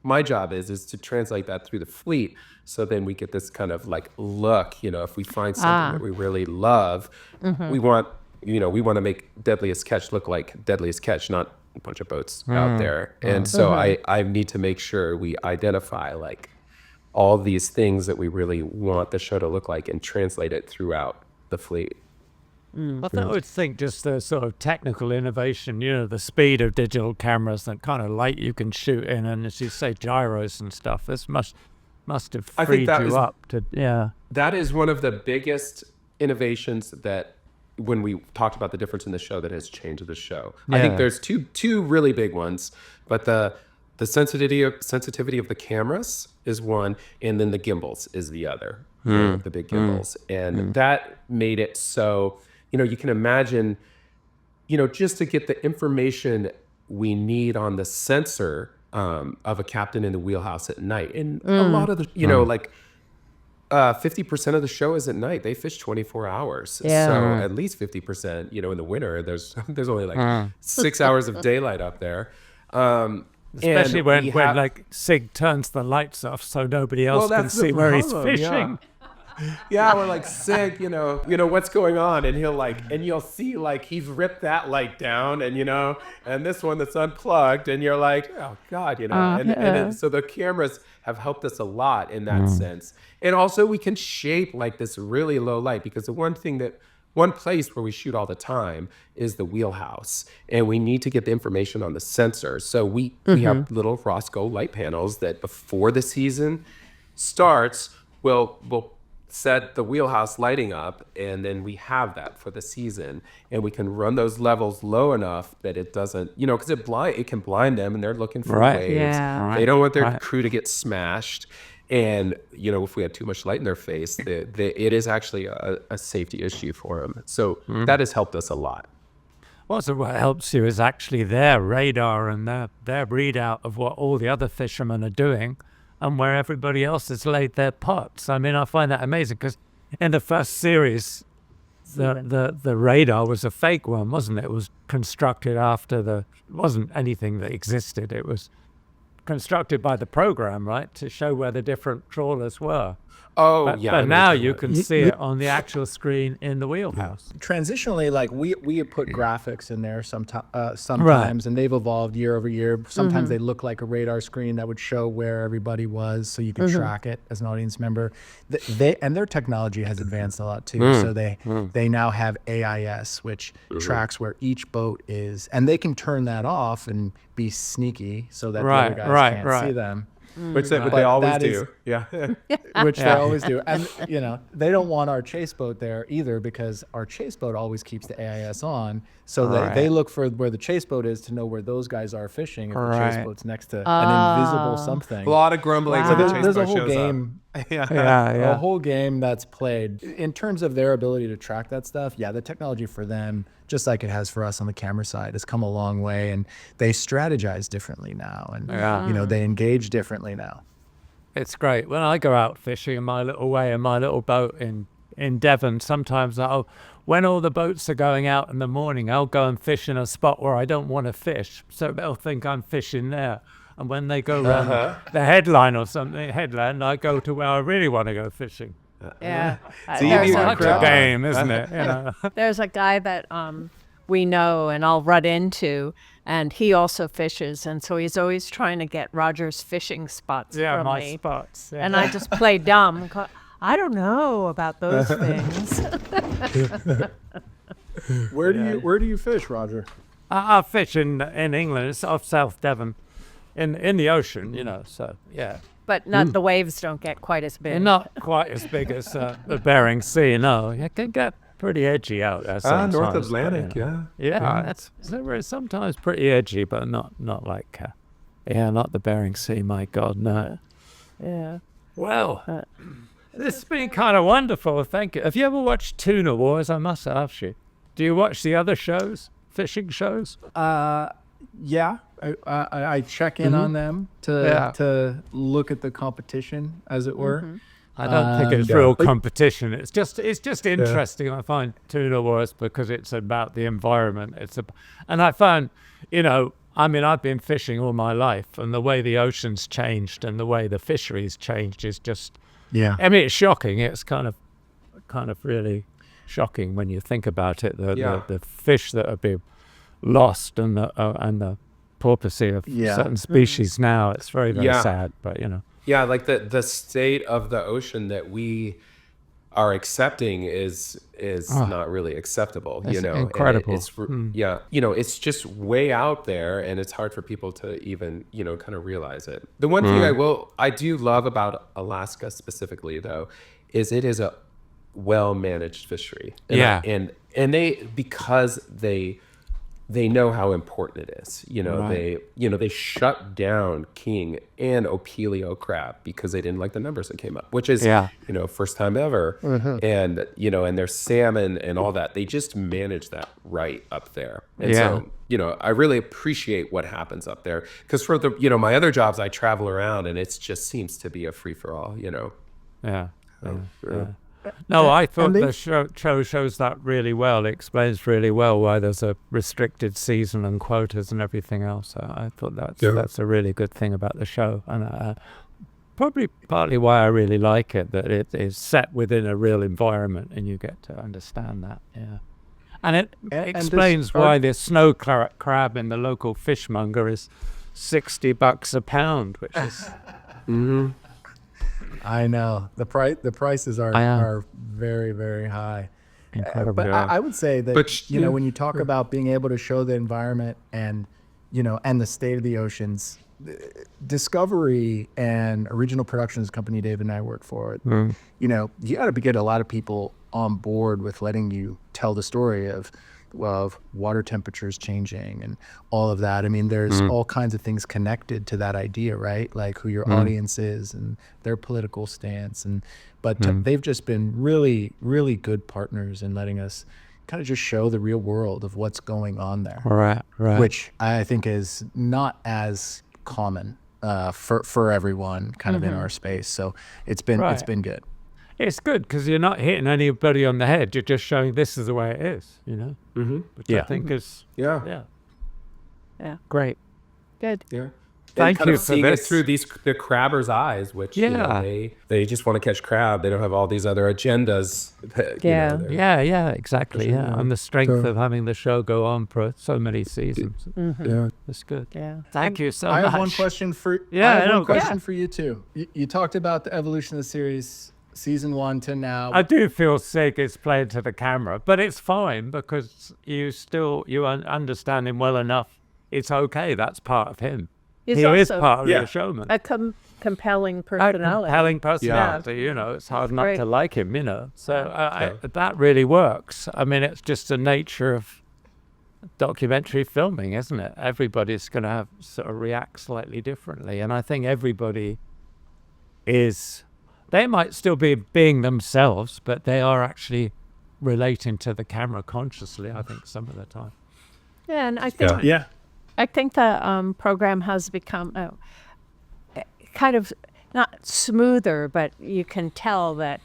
my job is to translate that through the fleet. So then we get this kind of look, if we find something that we really love, we want to make Deadliest Catch look like Deadliest Catch, not a bunch of boats out there. And so I need to make sure we identify all these things that we really want the show to look like and translate it throughout the fleet. I would think just the sort of technical innovation, the speed of digital cameras, that kind of light you can shoot in, and as you say, gyros and stuff. This must have freed you up to, That is one of the biggest innovations that, when we talked about the difference in the show, that has changed the show. I think there's two really big ones, but the sensitivity of the cameras is one, and then the gimbals is the other. The big gimbals, and that made it so, you can imagine, just to get the information we need on the sensor of a captain in the wheelhouse at night, and a lot of the, like 50% of the show is at night. They fish 24 hours. So at least 50%, in the winter, there's only like 6 hours of daylight up there. Especially when like Sig turns the lights off so nobody else can see where he's fishing. Yeah, we're like, Sig, what's going on? And you'll see like he's ripped that light down, and this one that's unplugged, and you're like, oh God, so the cameras have helped us a lot in that sense. And also we can shape like this really low light, because the one place where we shoot all the time is the wheelhouse, and we need to get the information on the sensor. So we have little Roscoe light panels that before the season starts, we'll set the wheelhouse lighting up, and then we have that for the season, and we can run those levels low enough that it doesn't, because it can blind them, and they're looking for waves. Yeah. They don't want their crew to get smashed. And, if we had too much light in their face, it is actually a safety issue for them. So that has helped us a lot. Well, so what helps you is actually their radar and their readout of what all the other fishermen are doing and where everybody else has laid their pots. I mean, I find that amazing, because in the first series, the radar was a fake one, wasn't it? It was constructed it wasn't anything that existed. It was constructed by the program, right, to show where the different trawlers were. But now you can see it on the actual screen in the wheelhouse. Transitionally, like we put graphics in there sometimes, and they've evolved year over year. Sometimes they look like a radar screen that would show where everybody was, so you can track it as an audience member. Their technology has advanced a lot too. So they now have AIS, which tracks where each boat is, and they can turn that off and be sneaky so that the other guys can't see them. Which they always do. Yeah. Which they always do. And, they don't want our chase boat there either, because our chase boat always keeps the AIS on. So they look for where the chase boat is to know where those guys are fishing if the chase boat's next to an invisible something. A lot of grumbling when the chase there's boat a whole shows game. up. A whole game that's played. In terms of their ability to track that stuff, the technology for them, just like it has for us on the camera side, has come a long way, and they strategize differently now, and they engage differently now. It's great. When I go out fishing in my little way, in my little boat in Devon, sometimes when all the boats are going out in the morning, I'll go and fish in a spot where I don't want to fish, so they'll think I'm fishing there. And when they go around the headland, I go to where I really want to go fishing. Yeah. It's such a game, isn't it? There's a guy that we know and I'll run into, and he also fishes, and so he's always trying to get Roger's fishing spots from my me. spots. Yeah. And I just play dumb. I don't know about those things. Where do you fish, Roger? I fish in England. It's off South Devon, in the ocean, so yeah. But the waves don't get quite as big. They're not quite as big as the Bering Sea, no. It can get pretty edgy out there sometimes. North Atlantic, that's sometimes pretty edgy, but not like, not the Bering Sea, my God, no. Yeah. Well, this has been kind of wonderful, thank you. Have you ever watched Tuna Wars? I must ask you. Do you watch the other shows, fishing shows? Yeah, I check in on them to look at the competition, as it were. I don't think it's real competition. It's just interesting. I find Tuna Wars because it's about the environment. And I found, I've been fishing all my life, and the way the ocean's changed and the way the fisheries changed is just. Yeah. I mean, it's shocking. It's kind of really shocking when you think about it. The fish that are being lost and the porpoising of certain species now. It's very, very sad, but Yeah, like the state of the ocean that we are accepting is not really acceptable, It's you know. incredible. Yeah, you know, it's just way out there, and it's hard for people to even, you know, kind of realize it. The one thing I do love about Alaska specifically, though, is it is a well managed fishery. Yeah. And they, because they know how important it is. You know, Right. they shut down king and opelio crab because they didn't like the numbers that came up, which is, Yeah. you know, first time ever. And, you know, and their salmon and all that, they just manage that right up there. And Yeah. so, you know, I really appreciate what happens up there, because for the, you know, my other jobs, I travel around and it just seems to be a free for all, you know. Yeah. Yeah. No, I thought And they- the show shows that really well. It explains really well why there's a restricted season and quotas and everything else. I thought that's a really good thing about the show, and probably partly why I really like it, that it is set within a real environment and you get to understand that. Yeah, and it And explains why the snow crab in the local fishmonger is $60 a pound, which is I know the prices are very, very high. incredible. But I would say that, But, you know, yeah, when you talk about being able to show the environment and, you know, and the state of the oceans, Discovery and Original Productions company David and I work for, you know, you got to get a lot of people on board with letting you tell the story of water temperatures changing and all of that. I mean, there's all kinds of things connected to that idea, right? Like who your audience is and their political stance. But they've just been really, really good partners in letting us kind of just show the real world of what's going on there, Right. which I think is not as common for everyone kind of in our space. So it's been good. It's good because you're not hitting anybody on the head. You're just showing this is the way it is, you know? Which I think is, Yeah. great. Good. Yeah. Thank and kind you of for seeing this. it through the crabbers' eyes, which you know, they just want to catch crab. They don't have all these other agendas. That, you Yeah. know, they're- Yeah, exactly. Yeah, and the strength of having the show go on for so many seasons. yeah. That's good. Yeah. Thank you so I much. have one question for Yeah, I have I know. one question for you too. You talked about the evolution of the series, season 1 to now. I do feel Sig is playing to the camera, but it's fine because you understand him well enough. It's okay. That's part of him. He's He is also part of Yeah. the showman. a compelling personality. Compelling personality, you know, it's hard not Right. to like him, you know. So that really works. I mean, it's just the nature of documentary filming, isn't it? Everybody's going to have sort of react slightly differently. And I think everybody they might still be being themselves, but they are actually relating to the camera consciously, I think, some of the time. Yeah, and I think yeah. I think the program has become kind of not smoother, but you can tell that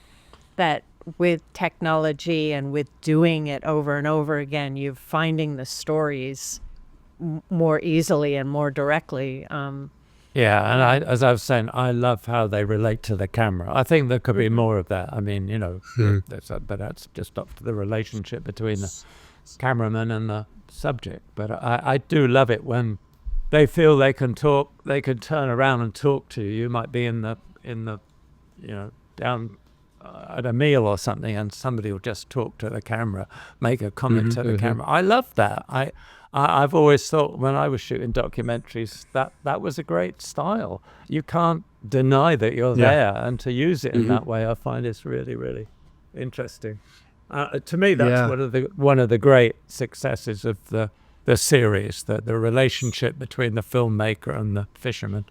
with technology and with doing it over and over again, you're finding the stories more easily and more directly. Yeah, and as I was saying, I love how they relate to the camera. I think there could be more of that. I mean, you know, but that's just up to the relationship between the cameraman and the subject. But I do love it when they feel they can talk, they can turn around and talk to you. You might be in the you know, down at a meal or something, and somebody will just talk to the camera, make a comment to the camera. I love that. I've always thought when I was shooting documentaries that was a great style. You can't deny that you're there, and to use it in that way, I find it's really, really interesting. To me, that's one of the great successes of the series, the relationship between the filmmaker and the fisherman.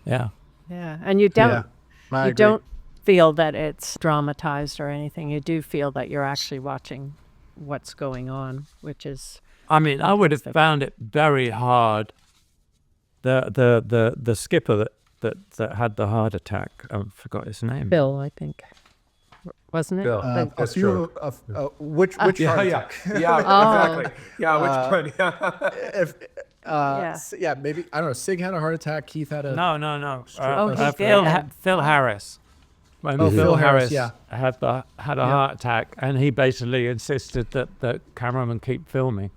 Yeah. Yeah, and you don't I you agree. don't feel that it's dramatized or anything. You do feel that you're actually watching what's going on, which is I mean, I would have found it very hard. The skipper that had the heart attack, I forgot his name. Bill, I think, wasn't it? Bill. A few which heart attack? Exactly. Yeah, which one? Yeah. If, Yeah. maybe I don't know. Sig had a heart attack. Keith had a No. he did. Phil Harris. When Oh, Phil Harris yeah. had a heart attack, and he basically insisted that the cameraman keep filming.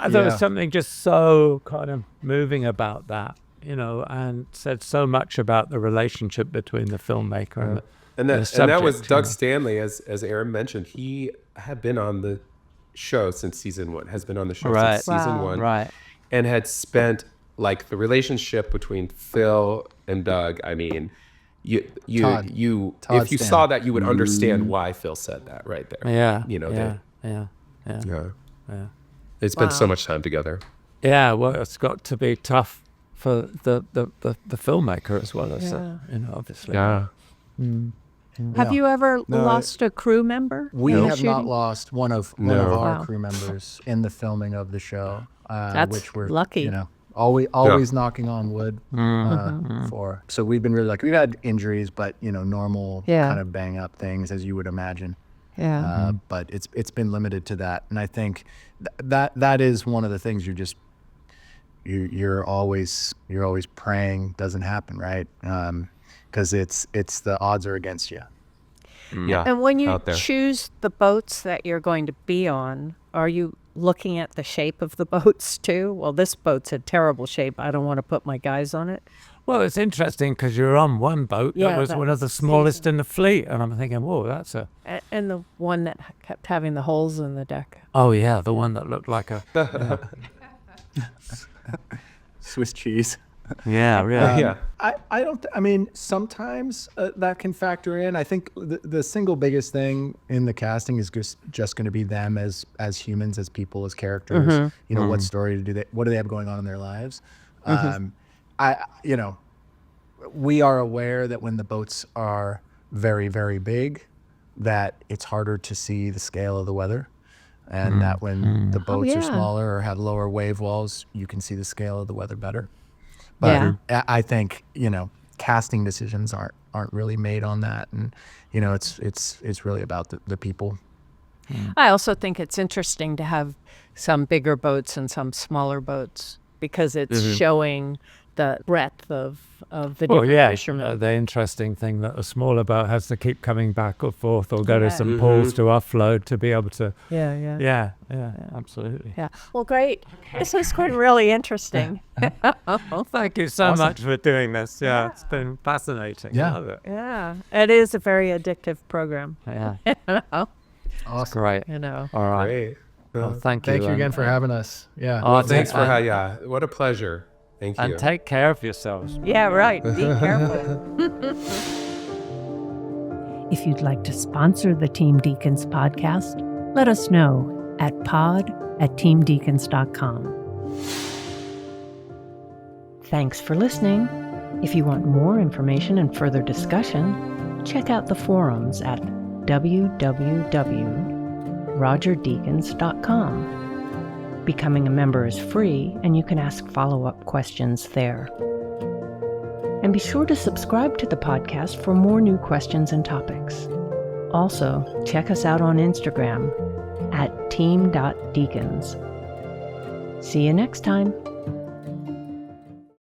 There was something just so kind of moving about that, you know, and said so much about the relationship between the filmmaker And the that was subject, Doug you know. Stanley, as Arom mentioned. He had been on the show since season 1. Has been on the show Right. since season Wow. 1, Right. and had spent like the relationship between Phil and Doug. I mean, Todd if you Stanley. saw that, you would understand why Phil said that right there. Yeah. You know, Yeah. yeah. They spent so Wow. much time together. Yeah. Well, it's got to be tough for the filmmaker as well as obviously. Yeah. Have you ever No, lost a crew member? We in the have not shooting? lost one of No. our Wow. crew members in the filming of the show, That's which we're lucky. always knocking on wood for. So we've been really lucky. We've had injuries, but normal Yeah. kind of bang up things as you would imagine. Yeah. But it's been limited to that, and I think that is one of the things you're always praying doesn't happen, right? Because it's the odds are against you. Yeah. And when you out there. choose the boats that you're going to be on, are you looking at the shape of the boats too? Well, this boat's in terrible shape. I don't want to put my guys on it. Well, it's interesting because you're on one boat Yeah, that was that one of the smallest in the fleet, and I'm thinking, whoa, that's a. And the one that kept having the holes in the deck. Oh yeah, the one that looked like a. Swiss cheese. Yeah, really. Yeah. I mean, sometimes that can factor in. I think the single biggest thing in the casting is just going to be them as humans, as people, as characters. What story what do they have going on in their lives? We are aware that when the boats are very, very big, that it's harder to see the scale of the weather. And that when the boats are yeah. smaller or have lower wave walls, you can see the scale of the weather better. But I think casting decisions aren't really made on that, and it's really about the people. I also think it's interesting to have some bigger boats and some smaller boats because it's showing the breadth of the Well, different yeah, fishermen. the interesting thing that a smaller boat has to keep coming back or forth or go to some pools to offload to be able to. Yeah. Yeah, absolutely. Yeah. Well, great. This has been really interesting. Well, thank you so much for doing this. Yeah, it's been fascinating. Yeah. I love it. Yeah. It is a very addictive program. Yeah, Awesome. great. All All right. Great. Well, thank you. Thank you and- again for having us. Yeah. Oh, Thanks for and- yeah. What a pleasure. Thank you. And take care of yourselves. Yeah, right. Be careful. If you'd like to sponsor the Team Deakins podcast, let us know at pod@teamdeakins.com. Thanks for listening. If you want more information and further discussion, check out the forums at www.rogerdeakins.com. Becoming a member is free, and you can ask follow-up questions there. And be sure to subscribe to the podcast for more new questions and topics. Also, check us out on Instagram at team.deakins. See you next time.